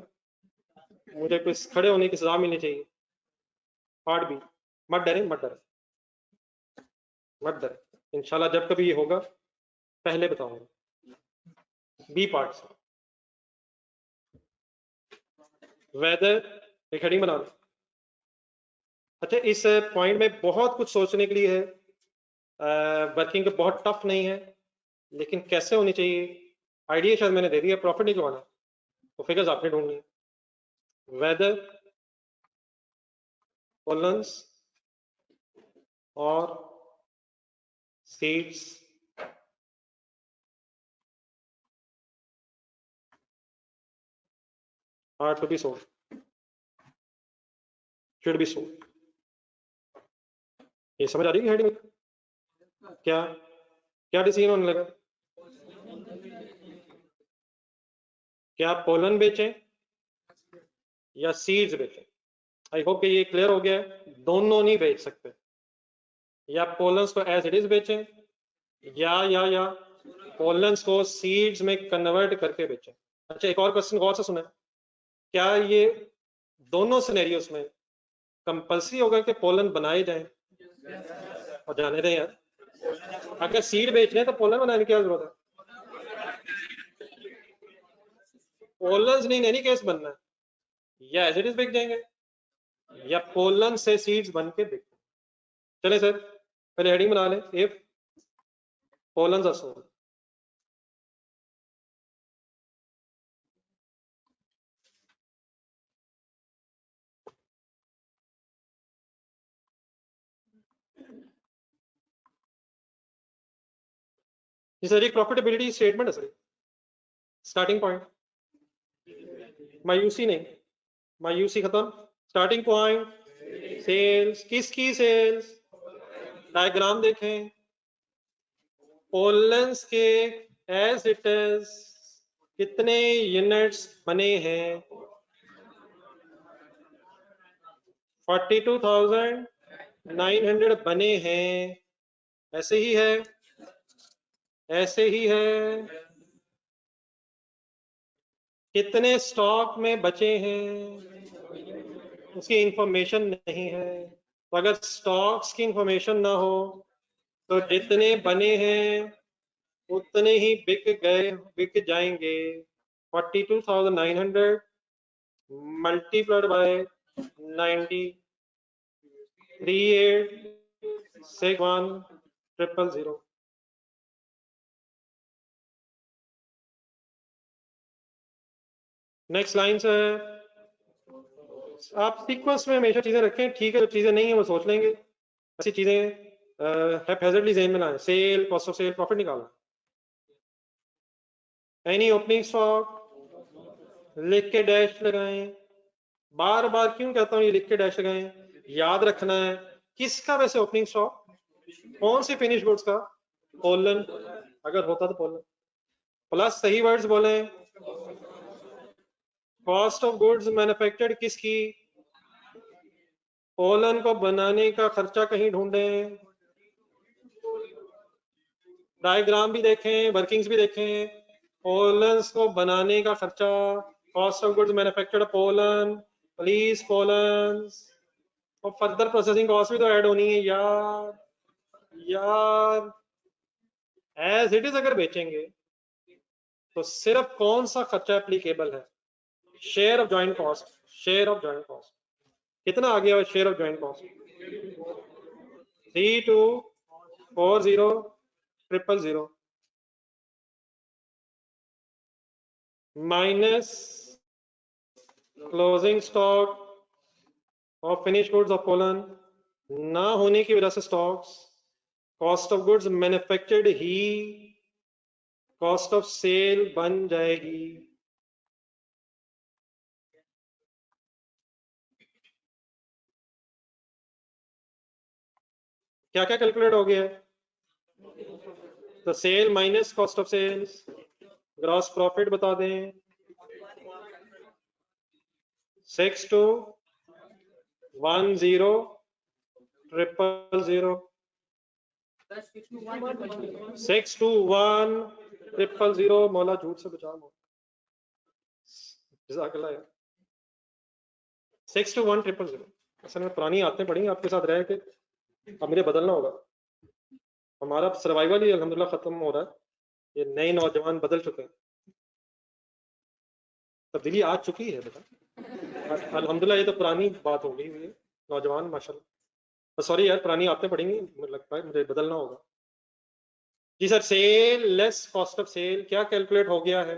मुझे कुछ खड़े होने की सजा मिलनी चाहिए। पार्ट बी, मत डरे मत डरे मत डरे, इंशाल्लाह जब कभी ये होगा पहले बताऊंगा। बी पार्ट से वेदर, एक हेडिंग बना लो। अच्छा, इस पॉइंट में बहुत कुछ सोचने के लिए है, वर्किंग बहुत टफ नहीं है, लेकिन कैसे होनी चाहिए आइडिया शायद मैंने दे दिया। प्रॉफिट निकलवाना तो फिगर्स आपने ढूंढनी है, वेदर पोलन्स और seeds are to be sold, should be sold। ये समझ आ रही है हेडिंग? क्या क्या डिसीजन होने लगा? क्या पोलन बेचें या सीड्स बेचें? आई होप कि ये क्लियर हो गया है। दोनों नहीं बेच सकते, या पोलन्स को एज इट इज बेचें या पोलन्स को सीड्स में कन्वर्ट करके बेचें। अच्छा, एक और क्वेश्चन गौर से सुने, क्या ये दोनों सिनेरियोस में कंपल्सरी होगा कि पोलन बनाए जाएं? और जाने दें यार, अगर सीड बेचने तो पोलन बनाने की क्या जरूरत है? पोलन्स नहीं, एनी केस बनना है, या एज इट इज बिक जाएंगे या पोलन से सीड्स बन के बिक। चले सर, पहले हेडिंग बना लें, इफ पोलन्स आर सोल्ड। ये सर एक प्रॉफिटेबिलिटी स्टेटमेंट है सर, स्टार्टिंग पॉइंट। मायूसी नहीं, मायूसी खत्म। स्टार्टिंग पॉइंट सेल्स, किसकी सेल्स? डायग्राम देखें, पोलन्स के एज इट इज कितने यूनिट्स बने हैं? 42,900 बने हैं। ऐसे ही है, ऐसे ही है। कितने स्टॉक में बचे हैं उसकी इंफॉर्मेशन नहीं है। तो अगर स्टॉक्स की इंफॉर्मेशन ना हो तो जितने बने हैं उतने ही बिक जाएंगे। 42,900 मल्टीप्लाइड बाय 90, 3861,000। नेक्स्ट लाइन से आप सीक्वेंस में हमेशा चीजें रखें, ठीक है? जो चीजें नहीं है वो सोच लेंगे, ऐसी चीजें हैजर्डली ज़हन में लाएं। Sale, cost of sale, profit निकालना। एनी ओपनिंग स्टॉक लिख के डैश लगाएं। बार बार क्यों कहता हूं ये लिख के डैश लगाएं? याद रखना है किसका वैसे ओपनिंग स्टॉक, कौन सी फिनिश गुड्स का? पोलन, अगर होता तो पोलन प्लस सही वर्ड्स बोले। कॉस्ट ऑफ गुड्स मैन्युफैक्चर्ड किसकी? पोलन को बनाने का खर्चा कहीं ढूंढें। डायग्राम भी देखें, वर्किंग्स भी देखें। पोलन्स को बनाने का खर्चा, cost of goods manufactured pollen, please pollens, और फर्दर प्रोसेसिंग कॉस्ट भी तो ऐड होनी है यार। यार एज इट इज अगर बेचेंगे तो सिर्फ कौन सा खर्चा एप्लीकेबल है? Share of joint cost. Share of joint cost कितना आ गया? Share of joint cost 3240,000 minus closing stock और फिनिश गुड्स ऑफ पोलन, ना होने की वजह से stocks, cost of goods manufactured ही कॉस्ट ऑफ सेल बन जाएगी। क्या क्या कैलकुलेट हो गया है? तो sale minus cost of sales, gross profit बता दें 6210,000 621,000। मौला झूठ से बचा लो, 621,000। असल में पुरानी आदतें पड़ी आपके साथ रह के, अब मुझे बदलना होगा। हमारा सर्वाइवल ही अल्हम्दुलिल्लाह खत्म हो रहा है, ये नए नौजवान बदल चुके हैं, तब्दीली आ चुकी है बेटा। अल्हम्दुलिल्लाह ये तो पुरानी बात हो गई हुई है, नौजवान माशाल्लाह। सॉरी यार, पुरानी आदतें पड़ेंगी, मुझे लगता है मुझे बदलना होगा। जी sir, sale less cost of sale क्या कैलकुलेट हो गया है?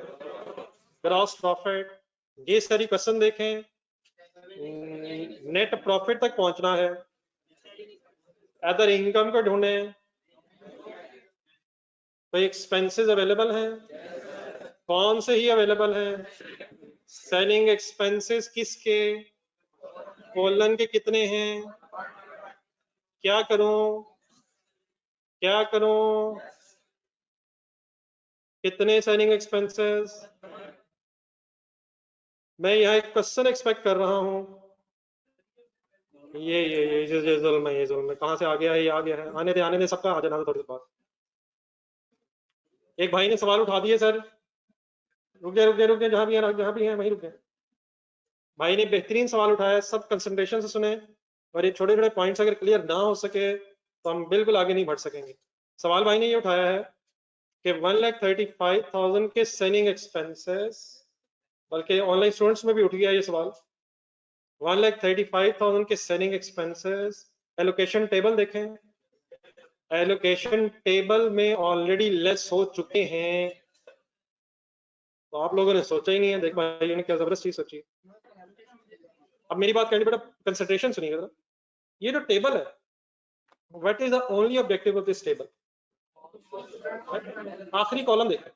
Gross profit. ये सारी क्वेश्चन देखें, नेट प्रॉफिट तक पहुंचना है। अदर इनकम को ढूंढें, तो एक्सपेंसेस अवेलेबल हैं, कौन से ही अवेलेबल हैं? सेलिंग एक्सपेंसेस किसके? कोलन के कितने हैं? क्या करूं, क्या करूं? कितने सेलिंग एक्सपेंसेस? मैं यहाँ एक क्वेश्चन एक्सपेक्ट कर रहा हूँ। ये जुल्म है, ये जुल्म है। कहाँ से आ गया है? ये आ गया है। आने दे सबका, आ जाना थोड़ी देर बाद। एक भाई ने सवाल उठा दिए सर, रुक जाए जहाँ भी है वहीं रुक जाए। भाई ने बेहतरीन सवाल उठाया, सब कंसंट्रेशन से सुने, और ये छोटे छोटे पॉइंट्स अगर क्लियर ना हो सके तो हम बिल्कुल आगे नहीं बढ़ सकेंगे। सवाल भाई ने ये उठाया है कि 1,35,000 के सेलिंग एक्सपेंसेस, बल्कि ऑनलाइन स्टूडेंट्स में भी उठ गया ये सवाल। 1,35,000 के सेलिंग एक्सपेंसेस, एलोकेशन टेबल देखें, एलोकेशन टेबल में ऑलरेडी लेस हो चुके हैं। तो आप लोगों ने सोचा ही नहीं है। देख भाई ने क्या जबरदस्त चीज सोची। अब मेरी बात करनी बेटा, कंसंट्रेशन सुनिएगा जरा। ये जो टेबल है, what is the only objective of this table? आखिरी कॉलम देखें,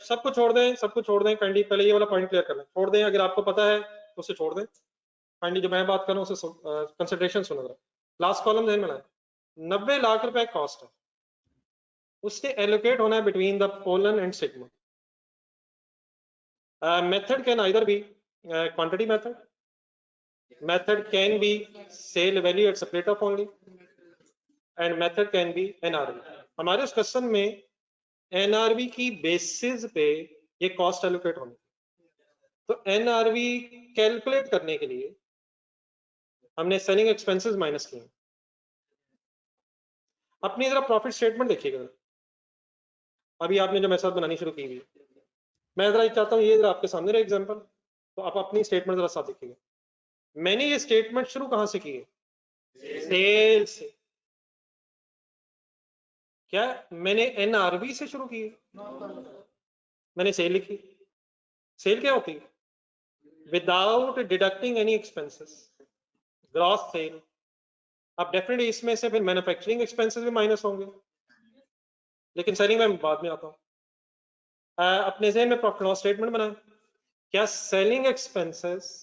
सबको छोड़ दें, सबको छोड़ दें काइंडली। पहले ये वाला पॉइंट क्लियर कर लें, छोड़ दें अगर आपको पता है तो उसे छोड़ दें काइंडली। जो मैं बात कर रहा हूँ उसे कंसंट्रेशन सुनो जरा। लास्ट कॉलम ध्यान में लाएं, 90 लाख रुपए कॉस्ट है, उससे एलोकेट होना है between the pollen and stigma. Method can either be quantity method, method can be sale value at split off only, and method can be NRV. हमारे उस क्वेश्चन में NRV की बेसिस पे ये कॉस्ट एलोकेट होनी। तो NRV कैलकुलेट करने के लिए हमने सेलिंग एक्सपेंसेस माइनस किए। अपनी जरा प्रॉफिट स्टेटमेंट देखिएगा। अभी आपने जो मेरे साथ बनानी शुरू की हुई, मैं जरा चाहता हूँ ये जरा आपके सामने रहे एग्जांपल, तो आप अपनी स्टेटमेंट जरा साथ देखिएगा। मैंने ये स्टेटमेंट शुरू कहां से की है? सेल से। क्या मैंने NRV से शुरू की है? मैंने सेल लिखी। सेल क्या होती है? Without deducting any expenses, gross sale. अब डेफिनेटली इसमें से फिर मैन्युफैक्चरिंग एक्सपेंसेस भी माइनस होंगे, लेकिन सेलिंग में बाद में आता हूँ। अपने ज़हन में प्रॉफिट लॉस स्टेटमेंट बनाएं। क्या सेलिंग एक्सपेंसेस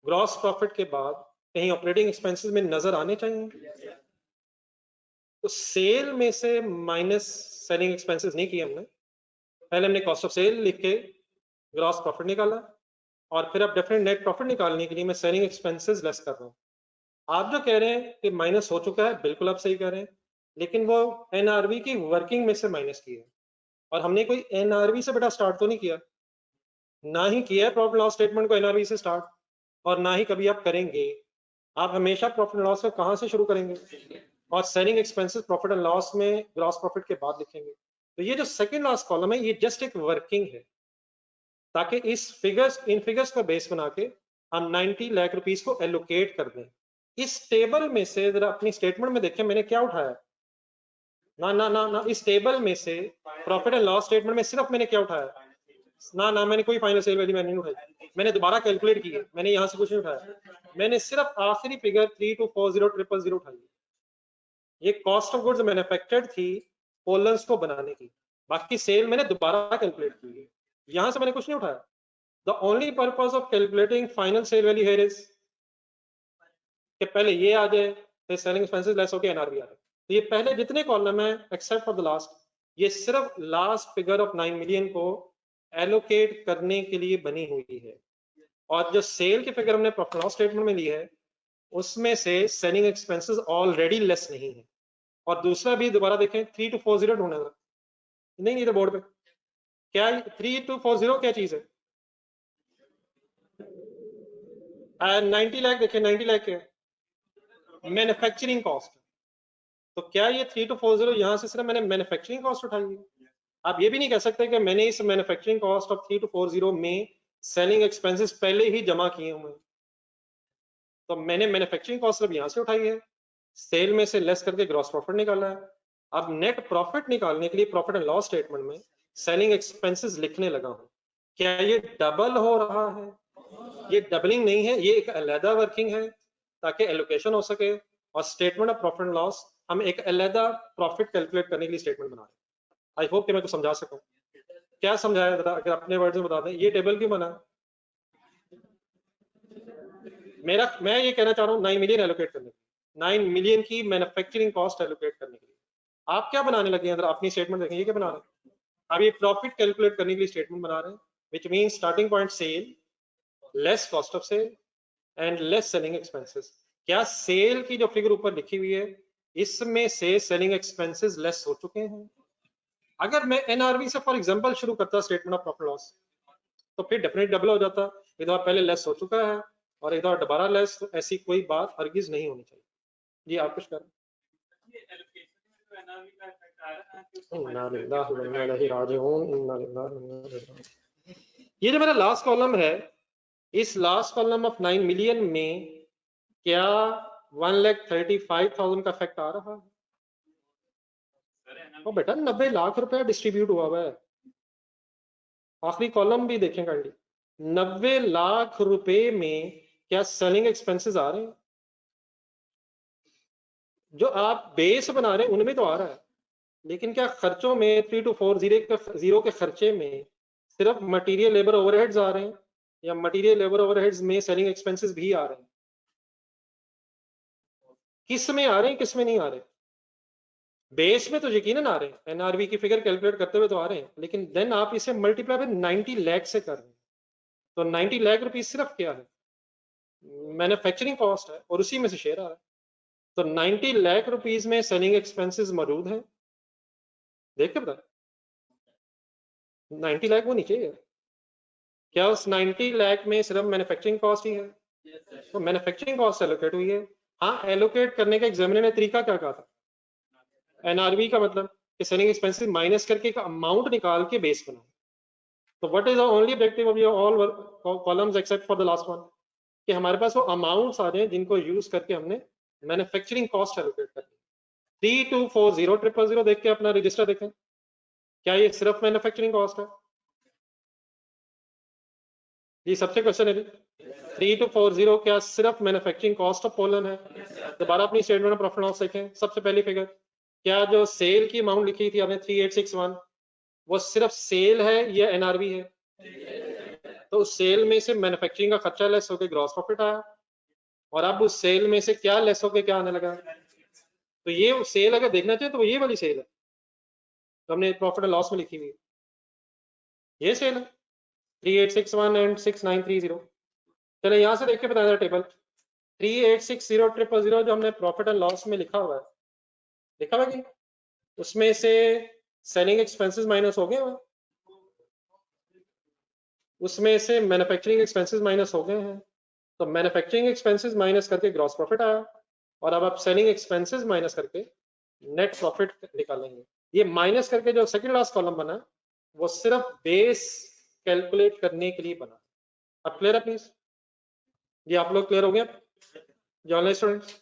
ग्रॉस प्रॉफिट के बाद कहीं ऑपरेटिंग एक्सपेंसेस में नजर आने चाहिए? तो सेल में से माइनस सेलिंग एक्सपेंसेस नहीं किए हमने। पहले हमने कॉस्ट ऑफ सेल लिख के ग्रॉस प्रॉफिट निकाला, और फिर अब डेफिनेट नेट प्रॉफिट निकालने के लिए मैं सेलिंग एक्सपेंसेस लेस कर रहा हूँ। आप जो कह रहे हैं कि माइनस हो चुका है, बिल्कुल आप सही कह रहे हैं, लेकिन वो NRV की वर्किंग में से माइनस की है। और हमने कोई NRV से बेटा स्टार्ट तो नहीं किया, ना ही किया है प्रॉफिट लॉस स्टेटमेंट को NRV से स्टार्ट, और ना ही कभी आप करेंगे। आप हमेशा प्रॉफिट एंड लॉस को कहां से शुरू करेंगे? और selling expenses profit and loss में ग्रॉस प्रॉफिट के बाद लिखेंगे। तो ये जो सेकंड लास्ट कॉलम है, ये जस्ट एक वर्किंग है, ताकि इस फिगर्स, इन फिगर्स का बेस बना के हम 90 लाख रुपीस को एलोकेट कर दें। इस टेबल में से जरा अपनी स्टेटमेंट में देखें मैंने क्या उठाया। ना, इस टेबल में से प्रॉफिट एंड लॉस स्टेटमेंट में सिर्फ मैंने क्या उठाया? ना, मैंने कोई फाइनल सेल वैल्यू मैंने नहीं उठाई। मैंने दोबारा कैलकुलेट की है, मैंने यहाँ से कुछ नहीं उठाया। मैंने सिर्फ आखिरी फिगर 3240,000 उठाई। ये कॉस्ट ऑफ गुड्स मैन्युफैक्चर्ड थी पोलर्स को बनाने की, बाकी सेल मैंने दोबारा कैलकुलेट की है। यहाँ से मैंने कुछ नहीं उठाया। The only purpose of calculating final sale value here is कि पहले ये आ जाए, फिर सेलिंग एक्सपेंसेस लेस होके NRV आ जाए। तो ये पहले जितने कॉलम है एक्सेप्ट फॉर द लास्ट, ये सिर्फ लास्ट फिगर ऑफ 9 मिलियन को एलोकेट करने के लिए बनी हुई है। और जो सेल की फिगर हमने प्रॉफिट लॉस स्टेटमेंट में ली है, उसमें से सेलिंग एक्सपेंसेस ऑलरेडी लेस नहीं है। और दूसरा भी दोबारा देखें, 3240 ढूंढना जरा। नहीं तो बोर्ड पे क्या 3240 क्या चीज है? 90 लाख देखें, 90 लाख क्या है? Manufacturing cost. तो क्या ये 3240 यहाँ से सिर्फ मैंने मैन्युफैक्चरिंग कॉस्ट उठाई है? आप ये भी नहीं कह सकते कि मैंने इस मैन्युफैक्चरिंग कॉस्ट ऑफ 3240 में सेलिंग एक्सपेंसेस पहले ही जमा किए हुए हैं। तो मैंने मैन्युफैक्चरिंग कॉस्ट सिर्फ यहाँ से उठाई है, सेल में से लेस करके ग्रॉस प्रॉफिट निकाला है। अब नेट प्रॉफिट निकालने के लिए प्रॉफिट एंड लॉस स्टेटमेंट में सेलिंग एक्सपेंसेस लिखने लगा हूं। क्या ये डबल हो रहा है? ये डबलिंग नहीं है, ये एक अलग वर्किंग है ताकि एलोकेशन हो सके। और statement of profit and loss हम एक अलग प्रॉफिट कैलकुलेट करने के लिए स्टेटमेंट बना रहे हैं। आई होप कि मैं कुछ समझा सकूं। क्या समझाया जरा अगर अपने वर्ड्स में बता दें। ये टेबल क्यों बना? मैं ये कहना चाह रहा हूँ 9 मिलियन एलोकेट करने के लिए, 9 मिलियन की मैन्युफैक्चरिंग कॉस्ट एलोकेट करने के लिए। आप क्या बनाने लगे हैं? अपनी स्टेटमेंट देखें, ये क्या बना रहे हैं? अब ये प्रॉफिट कैलकुलेट करने के लिए स्टेटमेंट बना रहे हैं which means starting point sale, less cost of sale and less selling expenses. क्या सेल की जो फिगर ऊपर लिखी हुई है इसमें से सेलिंग एक्सपेंसेस लेस हो चुके हैं? अगर मैं एनआरवी से फॉर एग्जांपल शुरू करता स्टेटमेंट ऑफ प्रॉफिट लॉस, तो फिर डेफिनेट डबल हो जाता। एक बार पहले लेस हो चुका है और एक बार दोबारा लेस, तो ऐसी कोई बात हरगिज नहीं होनी चाहिए। जी आप कुछ करें। ये जो मेरा लास्ट कॉलम है, इस लास्ट कॉलम ऑफ 9 मिलियन में क्या 1,35,000 का इफेक्ट आ रहा है? ओ बेटा 90 लाख रुपया डिस्ट्रीब्यूट हुआ है। आखिरी कॉलम भी देखें काइंडली, 90 लाख रुपए में क्या सेलिंग एक्सपेंसेस आ रहे हैं? जो आप बेस बना रहे हैं उनमें तो आ रहा है, लेकिन क्या खर्चों में 3 to 4 जीरो के खर्चे में सिर्फ मटेरियल लेबर ओवरहेड्स आ रहे हैं या मटेरियल लेबर ओवरहेड्स में सेलिंग एक्सपेंसेस भी आ रहे हैं? किस में आ रहे हैं, किस में नहीं आ रहे? बेस में तो यकीनन आ रहे हैं, एनआरवी की फिगर कैलकुलेट करते हुए तो आ रहे हैं, लेकिन देन आप इसे मल्टीप्लाई बाय 90 लाख से कर रहे हैं। तो 90 लाख रुपीस सिर्फ क्या है? मैन्युफैक्चरिंग कॉस्ट है और उसी में से शेयर आ रहा है। तो 90 लाख रुपीस में सेलिंग एक्सपेंसेस मौजूद हैं, देख के बता। 90 लाख वो नीचे है क्या? उस 90 लाख में सिर्फ मैन्युफैक्चरिंग कॉस्ट ही है? तो मैन्युफैक्चरिंग कॉस्ट एलोकेट हुई है। हाँ, एलोकेट करने का एग्जामिनर ने तरीका क्या कहा था? एनआरवी का मतलब कि सेलिंग एक्सपेंसेस माइनस करके एक अमाउंट निकाल के बेस बनाए। तो what is the only objective of your all columns except for the last one, कि हमारे पास वो अमाउंट्स आ रहे हैं जिनको यूज करके हमने मैन्युफैक्चरिंग कॉस्ट एलोकेट करनी। 324000 देख के अपना रजिस्टर देखें, क्या ये सिर्फ मैन्युफैक्चरिंग कॉस्ट है? ये सबसे क्वेश्चन है। 3240 क्या सिर्फ मैन्युफैक्चरिंग कॉस्ट ऑफ पोलन है? दोबारा अपनी स्टेटमेंट ऑफ प्रॉफिट लॉस देखें, सबसे पहली फिगर, क्या जो सेल की अमाउंट लिखी थी आपने 3861, वो सिर्फ सेल है या एनआरवी है? तो उस सेल में से मैन्युफैक्चरिंग का खर्चा लेस होकर ग्रॉस प्रॉफिट आया, और अब उस सेल में से क्या लेस होकर क्या आने लगा? तो ये सेल अगर देखना चाहे तो ये वाली सेल है तो हमने प्रॉफिट एंड लॉस में लिखी हुई है, ये सेल है 3861 एंड 6930। चले यहां से देख के बताया टेबल 3860 जो हमने प्रॉफिट एंड लॉस में लिखा हुआ है, लिखा हुआ कि उसमें से सेलिंग एक्सपेंसेस माइनस हो गए हैं, उसमें से मैन्युफैक्चरिंग एक्सपेंसेस माइनस हो गए हैं। तो मैन्युफैक्चरिंग एक्सपेंसेस माइनस करके ग्रॉस प्रॉफिट आया, और अब आप सेलिंग एक्सपेंसेस माइनस करके नेट प्रॉफिट निकालेंगे। ये माइनस करके जो सेकंड लास्ट कॉलम बना वो सिर्फ बेस कैलकुलेट करने के लिए बना। अब क्लियर है प्लीज? ये आप लोग क्लियर हो गए जो ऑनलाइन स्टूडेंट्स?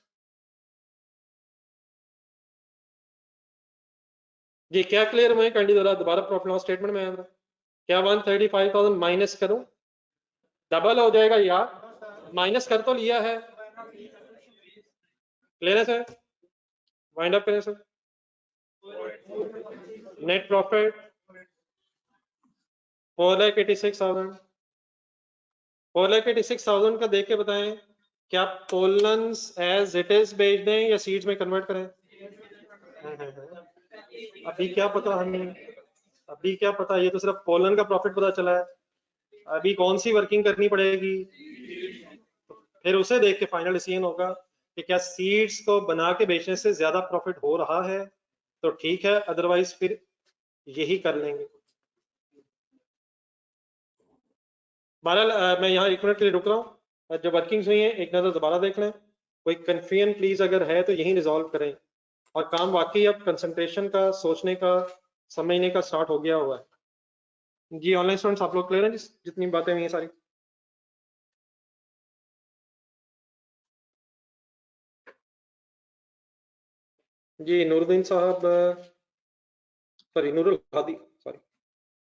जी क्या क्लियर हुए? कैंडी दोबारा प्रॉफिट लॉस स्टेटमेंट में आया था, क्या 135,000 माइनस करूं डबल हो जाएगा यार? माइनस कर तो लिया है, क्लियर है सर? वाइंड अप करें सर। नेट प्रॉफिट 4,86,000, 4,86,000 का देख के बताएं, क्या पोलन्स एज इट इज बेच दें या सीड्स में कन्वर्ट करें? अभी क्या पता हमें, अभी क्या पता, ये तो सिर्फ पोलन का प्रॉफिट पता चला है, अभी कौन सी वर्किंग करनी पड़ेगी, फिर उसे देख के फाइनल डिसीजन होगा कि क्या सीड्स को बना के बेचने से ज्यादा प्रॉफिट हो रहा है तो ठीक है, अदरवाइज फिर यही कर लेंगे। बहरहाल मैं यहाँ 1 मिनट के लिए रुक रहा हूँ, जो वर्किंग्स हुई हैं एक नजर दोबारा देख लें, कोई कंफ्यूजन प्लीज अगर है तो यही रिजॉल्व करें, और काम वाकई अब कंसंट्रेशन का, सोचने का, समझने का स्टार्ट हो गया हुआ है। जी ऑनलाइन स्टूडेंट्स आप लोग क्लियर हैं जितनी बातें हुई हैं सारी? जी नूरुद्दीन साहब, सॉरी नूरुल हादी, सॉरी,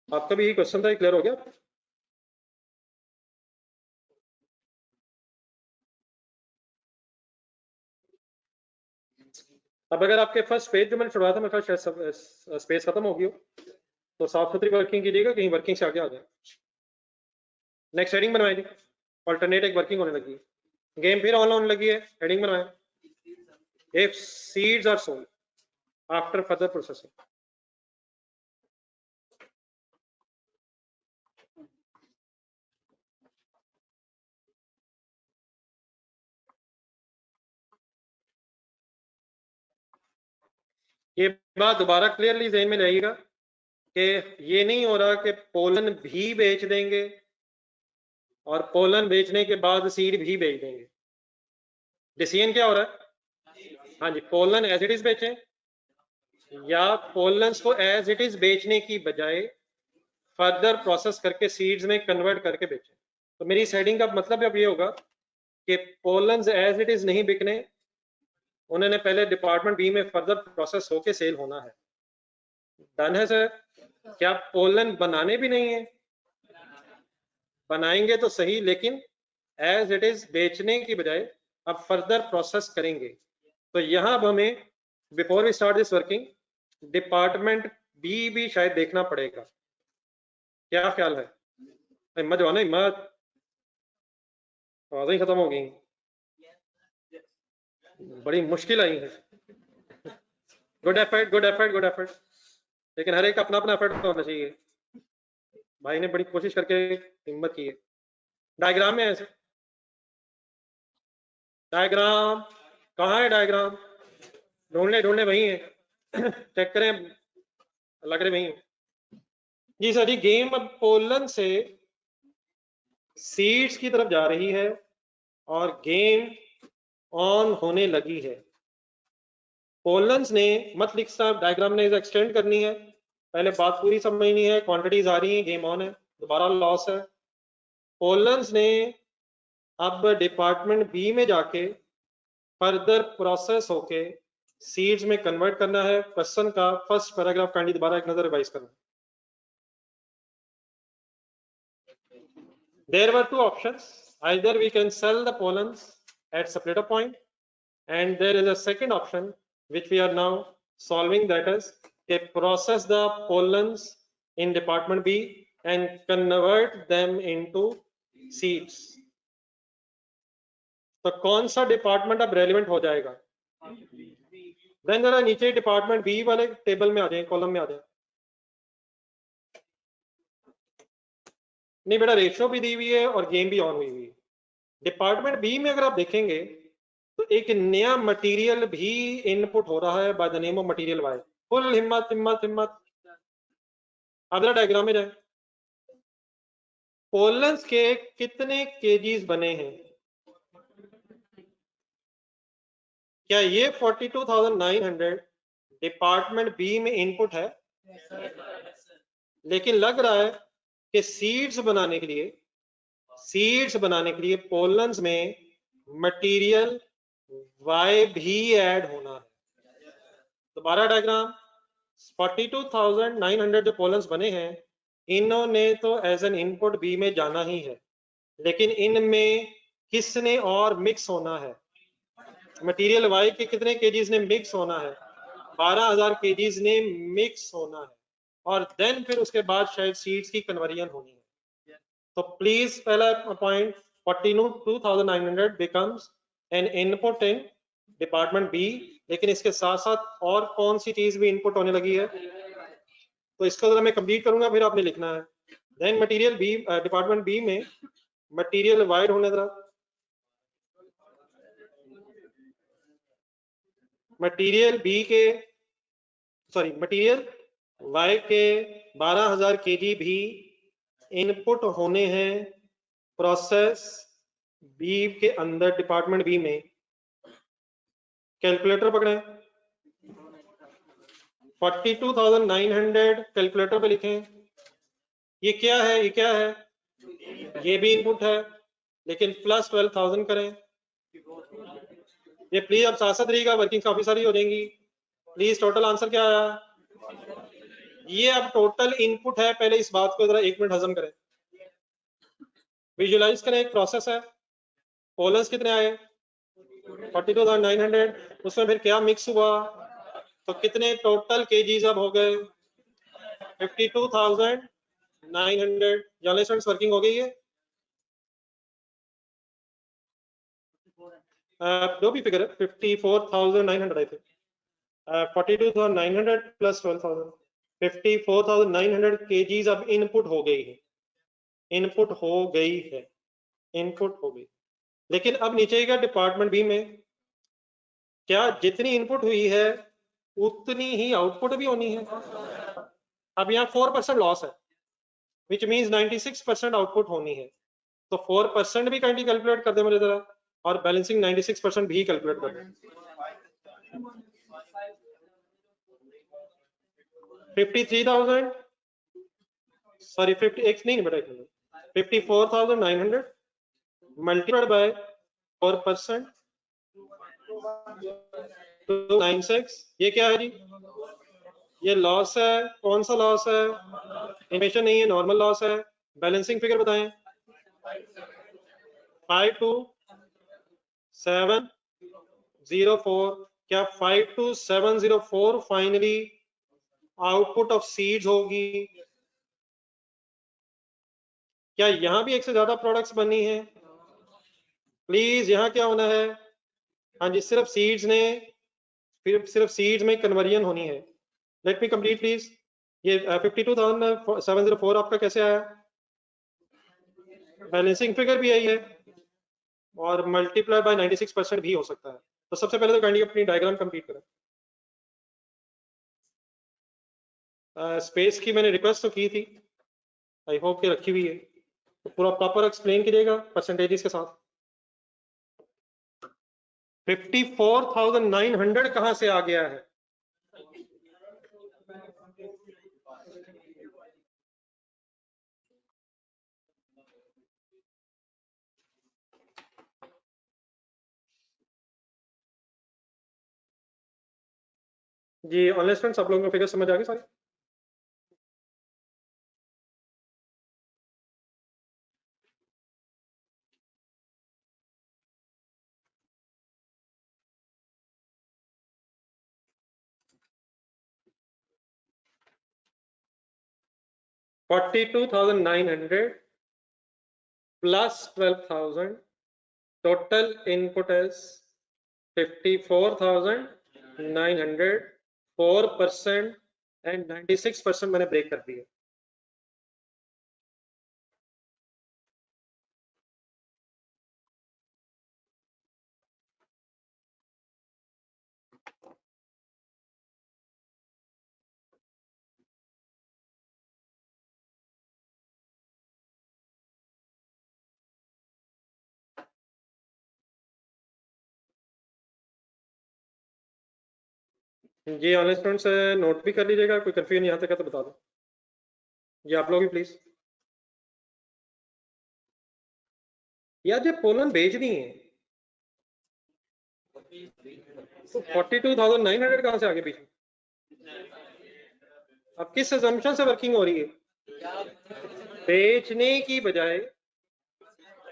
आपका भी यही क्वेश्चन था, क्लियर हो गया? अब अगर आपके फर्स्ट पेज जो मैंने छुड़वाया था मेरे ख्याल शायद स्पेस खत्म हो गई हो, तो साफ सुथरी वर्किंग कीजिएगा, कहीं वर्किंग से आगे आ जाए। नेक्स्ट हेडिंग बनवाएगी, ऑल्टरनेट एक वर्किंग होने लगी है, गेम फिर ऑन होने लगी है, हेडिंग बनवाए, if seeds are sold after further processing. ये बात दोबारा क्लियरली ज़हन में रहेगा कि ये नहीं हो रहा कि पोलन भी बेच देंगे और पोलन बेचने के बाद सीड भी बेच देंगे। डिसीजन क्या हो रहा है? हाँ जी, पोलन एज इट इज बेचें या पोलन्स को एज इट इज बेचने की बजाय फर्दर प्रोसेस करके सीड्स में कन्वर्ट करके बेचें। तो मेरी इस हेडिंग का मतलब अब ये होगा कि पोलन्स एज इट इज नहीं बिकने, उन्होंने पहले डिपार्टमेंट बी में फर्दर प्रोसेस होके सेल होना है। डन है सर? क्या पोलन बनाने भी नहीं है? बनाएंगे तो सही, लेकिन एज इट इज बेचने की बजाय अब फर्दर प्रोसेस करेंगे। तो यहाँ अब हमें before we start this working department B भी शायद देखना पड़ेगा। क्या ख्याल है? हिम्मत जो है ना, हिम्मत आवाज़ें खत्म हो गई, बड़ी मुश्किल आई है। Good effort, good effort, good effort, लेकिन हर एक अपना अपना एफर्ट होना चाहिए। भाई ने बड़ी कोशिश करके हिम्मत की है। डायग्राम में ऐसे डायग्राम कहाँ है? डायग्राम ढूंढने ढूंढने वही है। चेक करें, लग रहे वही है जी सर। गेम अब पोलन से सीड्स की तरफ जा रही है और गेम ऑन होने लगी है। पोलन्स ने मत लिख साहब, डायग्राम ने एक्सटेंड करनी है, पहले बात पूरी समझनी है। क्वांटिटीज आ रही हैं, गेम ऑन है, दोबारा लॉस है। पोलन्स ने अब डिपार्टमेंट बी में जाके फर्दर प्रोसेस होके सीड्स में कन्वर्ट करना है। क्वेश्चन का फर्स्ट पैराग्राफ काइंडली दोबारा एक नजर रिवाइज करना। There were two options. Either we can sell the pollens at splitter point, and there is a second option which we are now solving, that is process the pollens in department B and convert them into seeds. तो कौन सा department अब relevant हो जाएगा? Then जरा नीचे department B वाले table में आ जाए, कॉलम में आ जाए। नहीं बेटा, रेशियो भी दी हुई है और गेम भी ऑन हुई हुई है। डिपार्टमेंट बी में अगर आप देखेंगे तो एक नया मटेरियल भी इनपुट हो रहा है by the name of material Y. Full हिम्मत हिम्मत हिम्मत। अब डायग्राम में जाए। पोलन्स के कितने केजीज बने हैं? क्या ये 42,900 डिपार्टमेंट बी में इनपुट है? लेकिन लग रहा है कि सीड्स बनाने के लिए पोलन्स में मटेरियल वाई भी ऐड होना है। दोबारा डायग्राम, 42,900 जो पोलन्स बने हैं, इन्होंने तो एज एन इनपुट बी में जाना ही है, लेकिन इनमें किसने और मिक्स होना है? मटेरियल वाई के कितने केजीज ने मिक्स होना है? 12,000 केजीज ने मिक्स होना है, और देन फिर उसके बाद शायद सीड्स की कन्वर्जन होनी है। तो प्लीज पहला point, 42,900 becomes an input in department B, लेकिन इसके साथ साथ और कौन सी चीज भी इनपुट होने लगी है? तो इसको जरा मैं कंप्लीट करूंगा, फिर आपने लिखना है। Then material B, department B में मटेरियल वाइड होने जरा, मटेरियल बी के मटेरियल वाई के 12,000 केजी भी इनपुट होने हैं प्रोसेस बी के अंदर, डिपार्टमेंट बी में। कैलकुलेटर पकड़ें, 42,900 कैलकुलेटर पे लिखें। ये क्या है? ये क्या है? ये भी इनपुट है, लेकिन प्लस 12,000 करें। ये प्लीज अब साथ साथ रहिएगा, वर्किंग काफी सारी हो जाएंगी। प्लीज टोटल आंसर क्या आया? ये अब टोटल इनपुट है। पहले इस बात को जरा 1 मिनट हजम करें, विजुलाइज करें। एक प्रोसेस है, पोलन्स कितने आए? 42,900, उसमें फिर क्या मिक्स हुआ? तो कितने टोटल केजीज अब हो गए? 52,900। जर्नलिस्ट वर्किंग हो गई है? जो भी फिगर है, 54,900 आई थिंक। 42,900 प्लस 12,000, 54,900 केजीज अब इनपुट हो गई है, इनपुट हो गई है, इनपुट हो गई। लेकिन अब नीचे का डिपार्टमेंट बी में क्या जितनी इनपुट हुई है उतनी ही आउटपुट भी होनी है। अब यहाँ 4% लॉस है, विच मीन्स 96% आउटपुट होनी है, तो 4% भी काइंडली कैलकुलेट कर दे मुझे जरा, और बैलेंसिंग 96% भी कैलकुलेट कर दे। 53,000 सॉरी 50 नहीं बेटा 54,900 मल्टीप्लाइड बाय 4%, 296, ये क्या है जी? ये लॉस है। कौन सा लॉस है? इन्फॉर्मेशन नहीं है, नॉर्मल लॉस है। बैलेंसिंग फिगर बताएं। 52704, क्या 52704 फाइनली आउटपुट ऑफ सीड्स होगी? क्या यहां भी एक से ज्यादा प्रोडक्ट्स बननी है? प्लीज यहां क्या होना है? हाँ जी, सिर्फ सीड्स ने, सिर्फ सीड्स में कन्वर्जन होनी है। Let me complete please. ये 52,704 आपका कैसे आया? बैलेंसिंग फिगर भी यही है, और मल्टीप्लाई बाय 96% भी हो सकता है। तो सबसे पहले तो काइंडली अपनी डायग्राम कंप्लीट करें। स्पेस की मैंने रिक्वेस्ट तो की थी, आई होप कि रखी हुई है, तो पूरा प्रॉपर एक्सप्लेन कीजिएगा परसेंटेजेस के साथ। 54,900 कहां से आ गया है? जी ऑनलाइन स्टूडेंट्स, आप लोगों को फिगर समझ आ गई सारी? $42,900 plus 12,000, total input is 54,900, 4% and 96% मैंने ब्रेक कर दिया। जी ऑनलाइन स्टूडेंट्स नोट भी कर लीजिएगा, कोई कंफ्यूजन यहाँ तक है तो बता दो। ये आप लोग भी प्लीज। यार ये पोलन भेजनी है, तो 42,900 कहाँ से आगे बीच में? अब किस assumption से वर्किंग हो रही है? बेचने की बजाय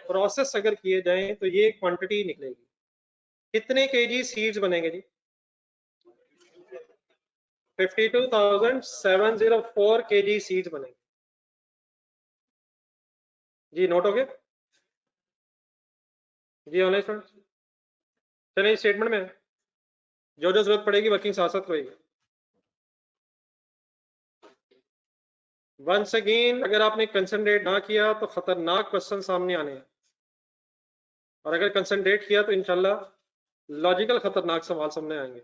प्रोसेस अगर किए जाएं तो ये क्वांटिटी निकलेगी। कितने केजी सीड्स बनेंगे जी? 52,704 केजी सीड्स बनेंगे। जी नोट हो गया? जी ऑनलाइन स्टूडेंट्स चलिए स्टेटमेंट में जो जो जरूरत पड़ेगी वर्किंग साथ साथ रहेगी। वंस अगेन अगर आपने कंसंट्रेट ना किया तो खतरनाक क्वेश्चन सामने आने हैं, और अगर कंसंट्रेट किया तो इंशाल्लाह लॉजिकल खतरनाक सवाल सामने आएंगे।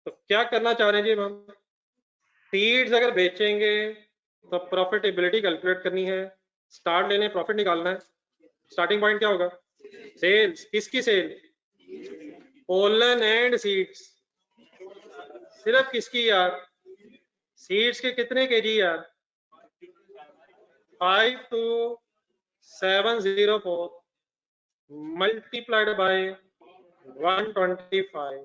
तो क्या करना चाह रहे हैं जी हम? सीड्स अगर बेचेंगे तो प्रॉफिटेबिलिटी कैलकुलेट करनी है, स्टार्ट लेने प्रॉफिट निकालना है। स्टार्टिंग पॉइंट क्या होगा? सेल्स। किसकी सेल? Pollen and seeds. सिर्फ किसकी यार? सीड्स के कितने केजी यार? 52704 multiplied by 125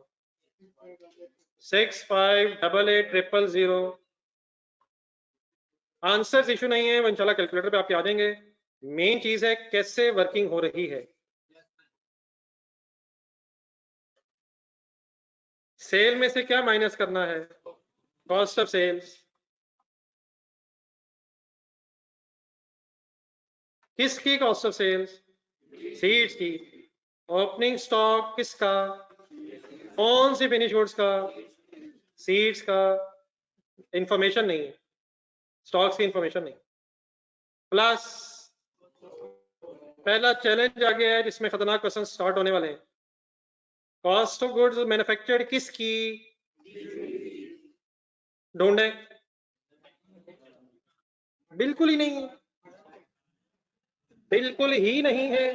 658800। आंसर्स इशू नहीं है, वो इंशाल्लाह कैलकुलेटर पे आपके आ जाएंगे। मेन चीज है कैसे वर्किंग हो रही है। सेल में से क्या माइनस करना है? Cost of sales. किसकी कॉस्ट ऑफ सेल्स? सीड्स की। ओपनिंग स्टॉक किसका? कौन सी फिनिश गुड्स का? सीड्स का। इंफॉर्मेशन नहीं है, स्टॉक्स की इंफॉर्मेशन नहीं। प्लस पहला चैलेंज आ गया है जिसमें खतरनाक क्वेश्चन स्टार्ट होने वाले हैं। कॉस्ट ऑफ गुड्स मैन्युफैक्चर्ड किसकी? ढूंढे, बिल्कुल ही नहीं है, बिल्कुल ही नहीं है।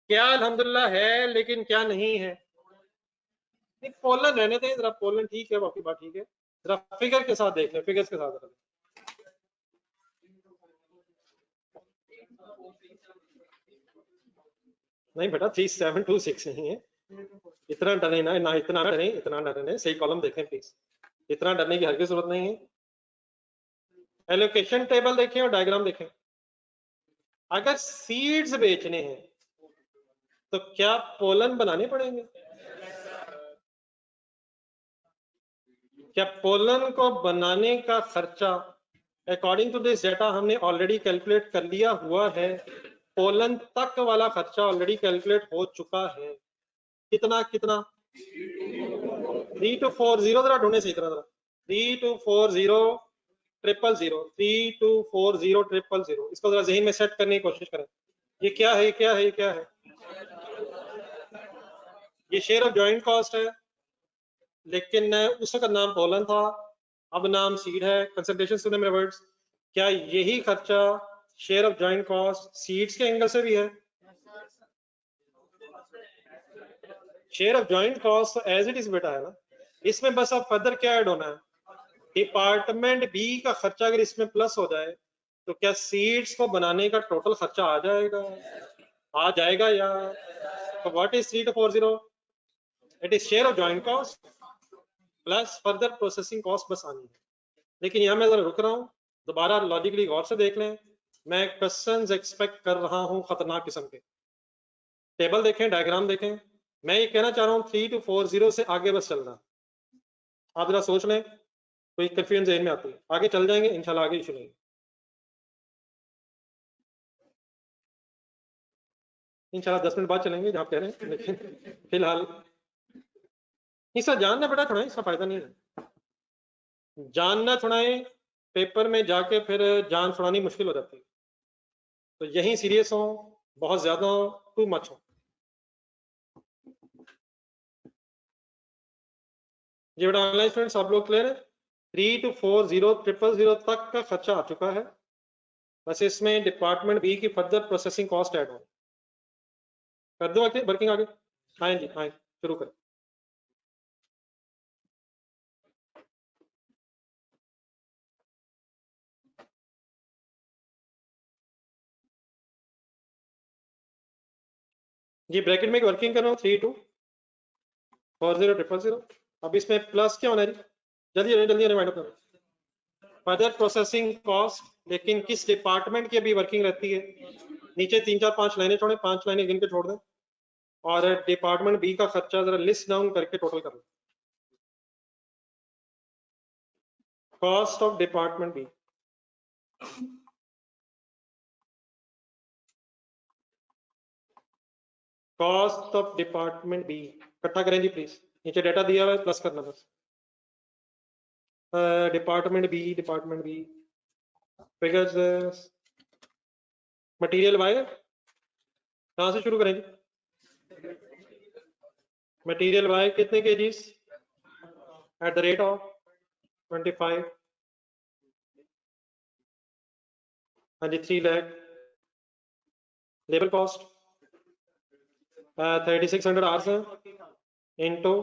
क्या अल्हम्दुलिल्लाह है लेकिन क्या नहीं है। पोलन रहने दें जरा, पोलन ठीक है, बाकी बात ठीक है। जरा फिगर के साथ देख लें, फिगर्स के साथ जरा। नहीं बेटा 3726 नहीं है। इतना डरे ना, ना इतना डरे, इतना डरे, सही कॉलम देखें प्लीज। इतना डरने की हरगिज़ जरूरत नहीं है। एलोकेशन टेबल देखें और डायग्राम देखें। अगर सीड्स बेचने हैं तो क्या पोलन बनाने पड़ेंगे? क्या पोलन को बनाने का खर्चा अकॉर्डिंग टू दिस डेटा हमने ऑलरेडी कैलकुलेट कर लिया हुआ है। पोलन तक वाला खर्चा ऑलरेडी कैलकुलेट हो चुका है। कितना कितना? 3240 जरा ढूंढे सही तरह, 3240,000 3240,000। इसको जरा जहन में सेट करने की कोशिश करें। ये क्या है, ये क्या है, ये क्या है? ये शेयर ऑफ जॉइंट कॉस्ट है, लेकिन उसका नाम पोलन था, अब नाम सीड है। कंसंट्रेशन सुने मेरे वर्ड्स। क्या यही खर्चा share of joint cost seeds के एंगल से भी है? Share of joint cost as it is बेटा है ना, इसमें बस अब फर्दर क्या ऐड होना है? डिपार्टमेंट बी का खर्चा अगर इसमें प्लस हो जाए तो क्या सीड्स को बनाने का टोटल खर्चा आ जाएगा? आ जाएगा या? तो what is 3240? It is share of joint cost plus further processing cost बस आनी है। लेकिन यहाँ मैं जरा रुक रहा हूँ, दोबारा लॉजिकली गौर से देख लें। मैं क्वेश्चंस एक्सपेक्ट कर रहा हूँ खतरनाक किस्म के। टेबल देखें, डायग्राम देखें। मैं ये कहना चाह रहा हूँ 3240 से आगे बस चलना। आप जरा सोच लें, कोई कंफ्यूजन जहन में आती है, आगे चल जाएंगे इंशाल्लाह, आगे इशू नहीं। इंशाल्लाह 10 मिनट बाद चलेंगे जहाँ कह रहे हैं, लेकिन फिलहाल इसका जानना बेटा थोड़ा, इसका फायदा नहीं है। जानना थोड़ा है, पेपर में जाके फिर जान छुड़ानी मुश्किल हो जाती है। तो यही सीरियस हो, बहुत ज्यादा हो, टू मच हो। जी बेटा ऑनलाइन स्टूडेंट्स आप लोग क्लियर है? 3240,000 तक का खर्चा आ चुका है, बस इसमें डिपार्टमेंट बी की फर्दर प्रोसेसिंग कॉस्ट ऐड हो। कर दो आगे वर्किंग आगे। हाँ जी, हाँ शुरू करें। जी ब्रैकेट में वर्किंग कर रहा हूँ 3240,000। अब इसमें प्लस क्या होना है जी? जल्दी जल्दी रिमाइंड करो। फर्दर प्रोसेसिंग कॉस्ट, लेकिन किस डिपार्टमेंट की अभी वर्किंग रहती है? नीचे 3 4 5 लाइनें छोड़े, 5 लाइनें गिन के छोड़ दें, और डिपार्टमेंट बी का खर्चा जरा लिस्ट डाउन करके टोटल कर लो। Cost of department B, cost of department B इकट्ठा करें जी प्लीज। नीचे डेटा दिया हुआ है, प्लस करना बस। Department B figures. मटेरियल वायर कहाँ से शुरू करें जी? मटेरियल वायर कितने KGs? At the rate of 25। हाँ जी 3 लाख। लेबर कॉस्ट 3600 आवर्स है इंटू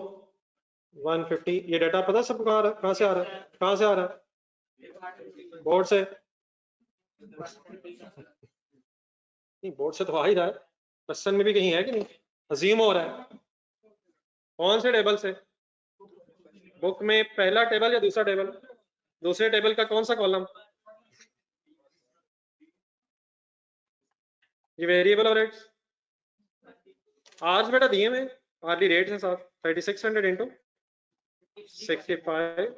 150। ये डाटा पता सबको कहाँ से आ रहा है? कहाँ से आ रहा है? बोर्ड से? नहीं बोर्ड से तो आ ही रहा है, क्वेश्चन में भी कहीं है कि नहीं? अजीम हो रहा है। कौन से टेबल से? बुक में पहला टेबल या दूसरा टेबल? दूसरे टेबल का कौन सा कॉलम? ये वेरिएबल और रेट्स आज बेटा दिए में आर्ली रेट है साथ 3600 into 65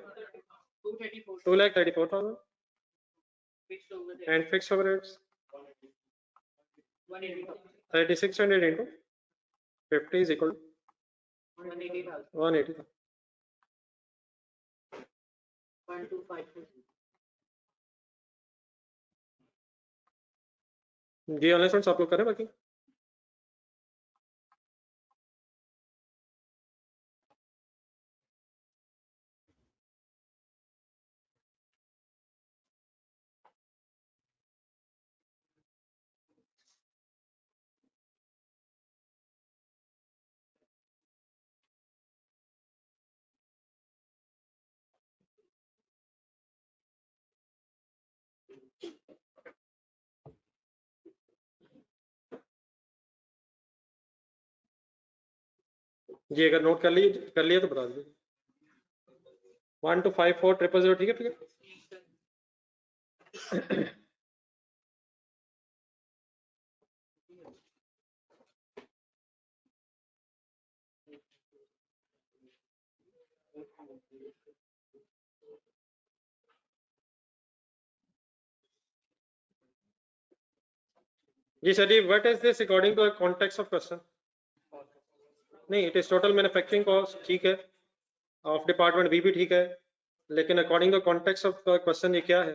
2,34,000 and fixed overheads 3600 into 50 is equal to 180। जी ऑनलाइन स्टूडेंट्स आप लोग करें बाकी। जी अगर नोट कर लिए तो बता दीजिए। 1254000, ठीक है फिगर। जी सर जी, what is this according to context of question? नहीं, it is total manufacturing cost, ठीक है, ऑफ डिपार्टमेंट बी भी ठीक है, लेकिन according to context of question ये क्या है?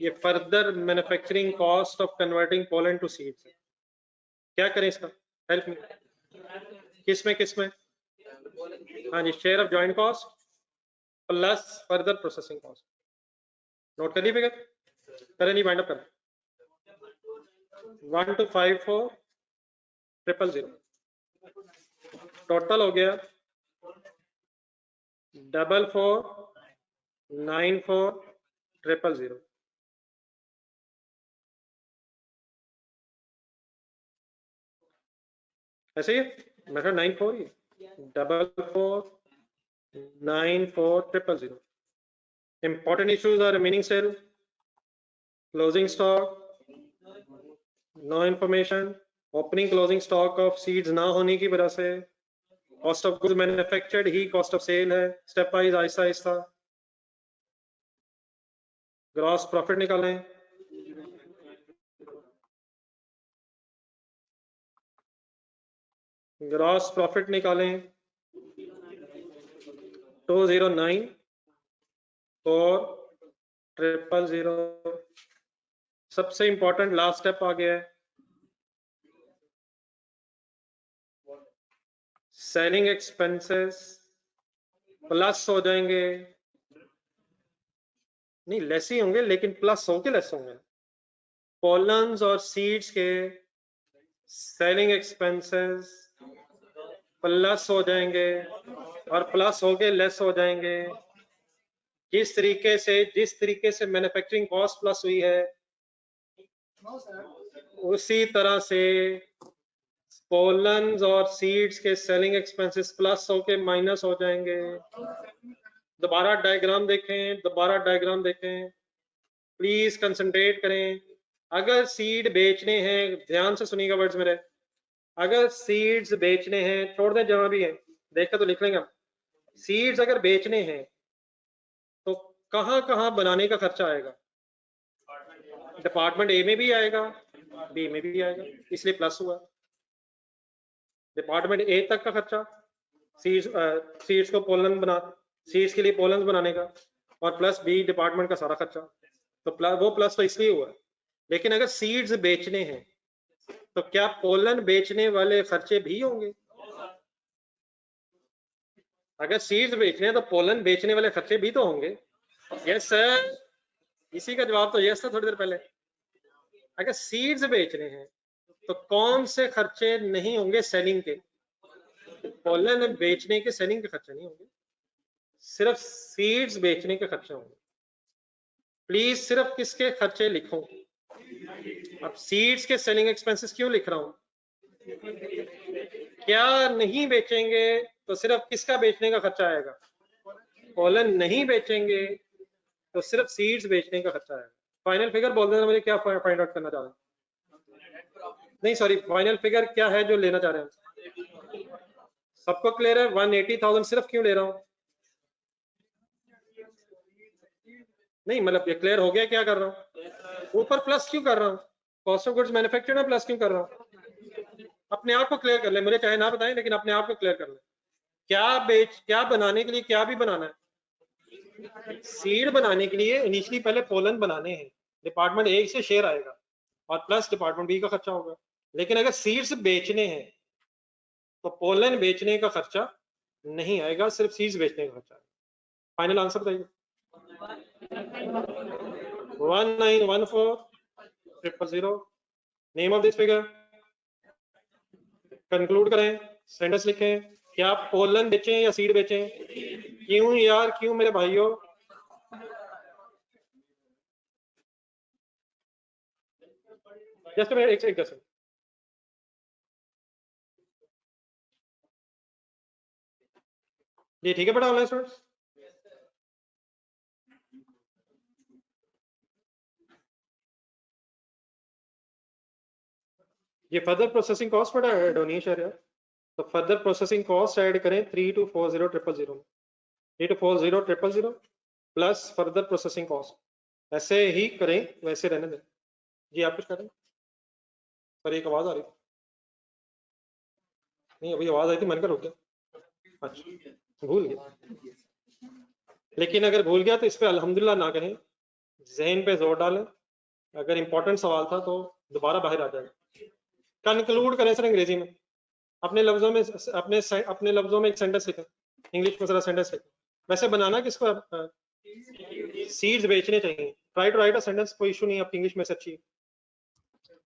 ये further manufacturing cost of converting pollen to seeds है। क्या करें इसका, हेल्प मी। किस में? हाँ जी, share of joint cost plus further processing cost. Note कर ली फिगर, करें नहीं, वाइंड अप कर। 1254000 टोटल हो गया 449400। ऐसे ही method 94 he 449400। Important issues are remaining sale, closing stock, no information, opening closing stock of seeds ना होने की वजह से, कॉस्ट ऑफ गुड्स मैन्युफैक्चर्ड ही कॉस्ट ऑफ सेल है, स्टेप वाइज आहिस्ता आहिस्ता। ग्रॉस प्रॉफिट निकालें, ग्रॉस प्रॉफिट निकालें 209400। सबसे इंपॉर्टेंट लास्ट स्टेप आ गया है, सेलिंग एक्सपेंसेस प्लस हो जाएंगे, नहीं लेस ही होंगे लेकिन प्लस होके लेस होंगे। पोलन्स और सीड्स के सेलिंग एक्सपेंसेस प्लस हो जाएंगे और प्लस होके लेस हो जाएंगे। जिस तरीके से मैन्युफैक्चरिंग कॉस्ट प्लस हुई है उसी तरह से पोलन्स और सीड्स के सेलिंग एक्सपेंसेस प्लस होके माइनस हो जाएंगे। दोबारा डायग्राम देखें, प्लीज कंसंट्रेट करें। अगर सीड बेचने हैं, ध्यान से सुनिएगा वर्ड्स मेरे, अगर सीड्स बेचने हैं, छोड़ दें जहां भी है, देखकर तो लिख लेंगे हम। सीड्स अगर बेचने हैं तो कहां कहां बनाने का खर्चा आएगा? डिपार्टमेंट ए में भी आएगा, बी में भी आएगा, इसलिए प्लस हुआ। डिपार्टमेंट ए तक का खर्चा सीड्स को पोलन बना सीड्स के लिए पोलन बनाने का, और प्लस बी डिपार्टमेंट का सारा खर्चा, तो वो प्लस तो इसलिए हुआ। लेकिन अगर सीड्स बेचने हैं तो क्या पोलन बेचने वाले खर्चे भी होंगे? अगर सीड्स बेचने हैं तो पोलन बेचने वाले खर्चे भी तो होंगे। यस सर, इसी का जवाब तो यस था थोड़ी देर पहले। अगर सीड्स बेचने हैं तो कौन से खर्चे नहीं होंगे सेलिंग के? पोलन बेचने के सेलिंग के खर्चे नहीं होंगे, सिर्फ सीड्स बेचने के खर्चे होंगे। प्लीज सिर्फ किसके खर्चे लिखो। अब सीड्स के सेलिंग एक्सपेंसेस क्यों लिख रहा हूं? क्या नहीं बेचेंगे तो सिर्फ किसका बेचने का खर्चा आएगा? पोलन नहीं बेचेंगे तो सिर्फ सीड्स बेचने का खर्चा आएगा। फाइनल फिगर बोल देना मुझे, क्या फाइंड आउट करना चाह रहे हैं? नहीं सॉरी, फाइनल फिगर क्या है जो लेना चाह रहे हैं? सबको क्लियर है? 180,000 सिर्फ क्यों ले रहा हूं? नहीं मतलब ये क्लियर हो गया क्या कर रहा हूं? ऊपर प्लस क्यों कर रहा हूं? कॉस्ट ऑफ गुड्स मैन्युफैक्चर्ड में प्लस क्यों कर रहा हूं? अपने आप को क्लियर कर ले, मुझे चाहे ना बताएं लेकिन अपने आप को क्लियर कर ले। क्या बनाने के लिए क्या भी बनाना है? सीड बनाने के लिए इनिशियली पहले पोलन बनाने हैं, डिपार्टमेंट ए से शेयर आएगा और प्लस डिपार्टमेंट बी का खर्चा होगा। लेकिन अगर सीड्स बेचने हैं तो पोलन बेचने का खर्चा नहीं आएगा, सिर्फ सीड्स बेचने का खर्चा आएगा। फाइनल आंसर बताइए। 1914000। Name of this figure, conclude करें, सेंटेंस लिखें। क्या पोलन बेचें या सीड बेचें? क्यों यार, क्यों मेरे भाइयों? जस्ट एक सेकंड। ये ठीक है बेटा ऑनलाइन स्टूडेंट्स? ये फर्दर प्रोसेसिंग कॉस्ट बेटा डोनिश है यार, तो फर्दर प्रोसेसिंग कॉस्ट ऐड करें 3240000 में, 3240000 प्लस फर्दर प्रोसेसिंग कॉस्ट, ऐसे ही करें, वैसे रहने दें। जी आप कुछ करें पर एक आवाज आ रही, नहीं अभी आवाज आई थी, मन कर रुक गया। अच्छा भूल गया, लेकिन अगर भूल गया तो इस पे अल्हम्दुलिल्लाह ना कहें, जहन पे जोर डालें, अगर इंपॉर्टेंट सवाल था तो दोबारा बाहर आ जाएगा। कंक्लूड करें सर अंग्रेजी में, अपने लफ्जों में, अपने लफ्जों में एक सेंटेंस लिखें, इंग्लिश में जरा सेंटेंस लिखें। वैसे बनाना किसको, सीड्स बेचने चाहिए, try to write a sentence, कोई इशू नहीं, आपकी इंग्लिश में से अच्छी।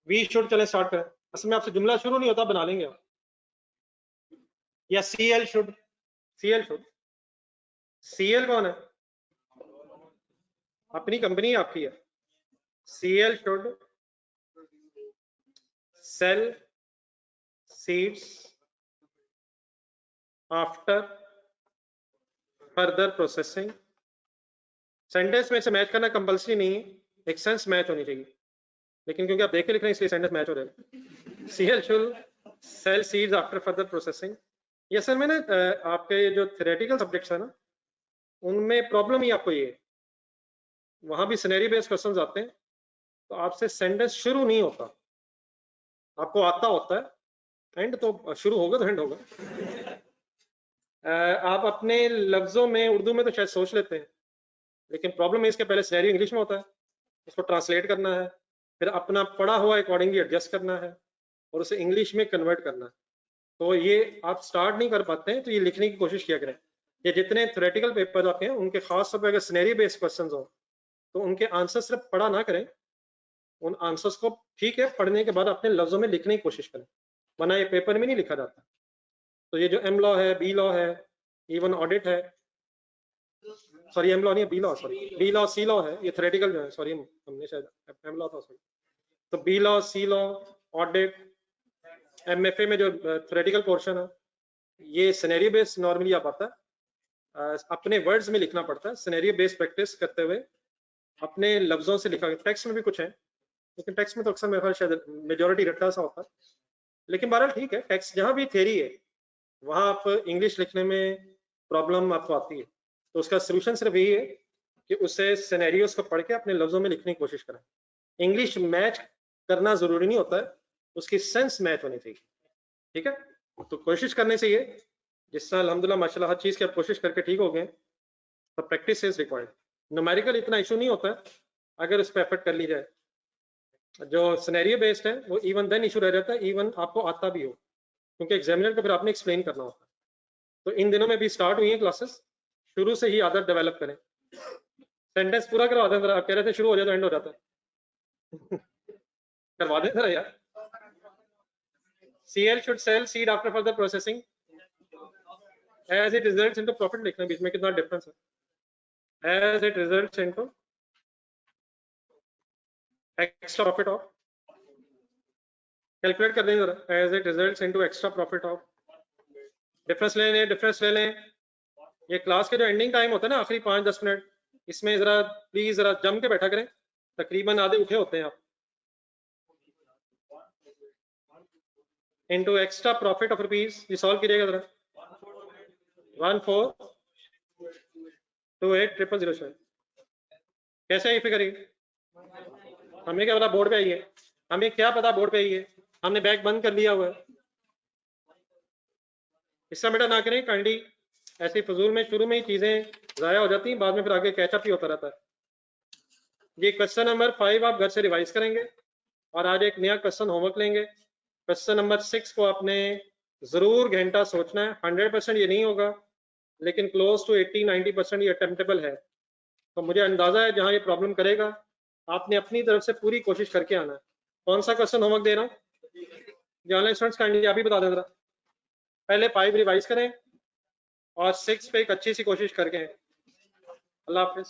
वी शुड चलें स्टार्ट करें, असल में आपसे जुमला शुरू नहीं होता, बना लेंगे आप, या CL should, CL should, CL कौन है, अपनी कंपनी आपकी है, CL should sell seeds after further processing. Sentence में से मैच करना कंपल्सरी नहीं है, एक सेंस मैच होनी चाहिए, लेकिन क्योंकि आप देख के लिख रहे हैं इसलिए सेंटेंस मैच हो जाएगा। CL should sell seeds after further processing. ये असल में ना आपके ये जो थ्योरेटिकल सब्जेक्ट्स है ना, उनमें प्रॉब्लम ही आपको ये है, वहां भी सिनेरियो बेस्ड क्वेश्चंस आते हैं, तो आपसे सेंटेंस शुरू नहीं होता, आपको आता होता है एंड, तो शुरू होगा तो एंड होगा। आप अपने लफ्जों में, उर्दू में तो शायद सोच लेते हैं, लेकिन प्रॉब्लम है इसके पहले सिनेरियो इंग्लिश में होता है, उसको ट्रांसलेट करना है, फिर अपना पढ़ा हुआ अकॉर्डिंगली एडजस्ट करना है और उसे इंग्लिश में कन्वर्ट करना है। तो ये आप स्टार्ट नहीं कर पाते हैं, तो ये लिखने की कोशिश किया करें। ये जितने थ्योरेटिकल पेपर आपके हैं उनके खास तौर पर अगर सिनेरियो बेस्ड क्वेश्चंस हो तो उनके आंसर सिर्फ पढ़ा ना करें, उन आंसर्स को ठीक है पढ़ने के बाद अपने लफ्जों में लिखने की कोशिश करें, वरना ये पेपर में नहीं लिखा जाता। तो ये जो एम लॉ है, बी लॉ है, इवन ऑडिट है, सॉरी एम लॉ नहीं है, B law, sorry B law, C law है, ये थ्योरेटिकल जो है, सॉरी हमने शायद एम लॉ था, सॉरी। तो B law, C law, audit, MFA में जो थ्योरेटिकल पोर्शन है, ये सिनेरियो बेस्ड नॉर्मली आप आता है, अपने वर्ड्स में लिखना पड़ता है, सिनेरियो बेस्ड प्रैक्टिस करते हुए अपने लफ्जों से लिखा। टेक्स्ट में भी कुछ है, लेकिन टेक्स्ट में तो अक्सर मेरे ख्याल शायद मेजोरिटी रट्टा सा होता है, लेकिन बहरहाल ठीक है, टेक्स्ट जहां भी थ्योरी है वहां आप इंग्लिश लिखने में प्रॉब्लम आपको आती है, तो उसका सोल्यूशन सिर्फ यही है कि उसे सिनेरियोस को पढ़ के अपने लफ्जों में लिखने की कोशिश करें। इंग्लिश मैच करना जरूरी नहीं होता है, उसकी सेंस मैच होनी चाहिए, ठीक है। तो कोशिश करने से ये, जिस तरह अल्हम्दुलिल्लाह माशाल्लाह हर चीज की आप कोशिश करके ठीक हो गए, तो प्रैक्टिस इज रिक्वायर्ड। न्यूमेरिकल इतना इशू नहीं होता है अगर उस पर एफर्ट कर ली जाए, जो सिनेरियो बेस्ड है वो इवन देन इशू रह जाता है, इवन आपको आता भी हो, क्योंकि एग्जामिनर को फिर आपने एक्सप्लेन करना होता है। तो इन दिनों में भी स्टार्ट हुई है क्लासेस, शुरू से ही आदत डेवलप करें, सेंटेंस पूरा करवा दें, आप कह रहे थे शुरू हो जाए तो एंड हो जाता है। करवा दें जरा यार। CL should sell seed after further processing as it results into profit, लिखना बीच में कितना डिफरेंस है, as it results into extra profit of, calculate कर दें जरा, as it results into extra profit of, difference ले लें, डिफरेंस ले लें। ये क्लास के जो एंडिंग टाइम होता है ना, आखिरी 5-10 मिनट, इसमें जरा प्लीज जरा जम के बैठा करें, तकरीबन आधे उठे होते हैं आप। Into extra profit of rupees, ये सॉल्व कीजिएगा जरा, 14280000। कैसे आई फिगर, हमें क्या पता बोर्ड पे आई है, हमें क्या पता बोर्ड पे आई है, हमने बैग बंद कर लिया हुआ है। इसका बेटा ना करें काइंडली, ऐसे फजूल में शुरू में ही चीजें जाया हो जाती हैं, बाद में फिर आगे कैचअप ही होता रहता है। ये क्वेश्चन नंबर 5 आप घर से रिवाइज करेंगे और आज एक नया क्वेश्चन होमवर्क लेंगे। क्वेश्चन नंबर 6 को आपने जरूर घंटा सोचना है, 100% ये नहीं होगा, लेकिन क्लोज टू 80-90% ये अटेम्प्टेबल है। तो मुझे अंदाजा है जहां ये प्रॉब्लम करेगा, आपने अपनी तरफ से पूरी कोशिश करके आना है। कौन सा क्वेश्चन होमवर्क दे रहा हूँ, ऑनलाइन स्टूडेंट्स काइंडली आप ही बता दें जरा। पहले 5 रिवाइज करें और 6 पे एक अच्छी सी कोशिश करके। अल्लाह हाफिज।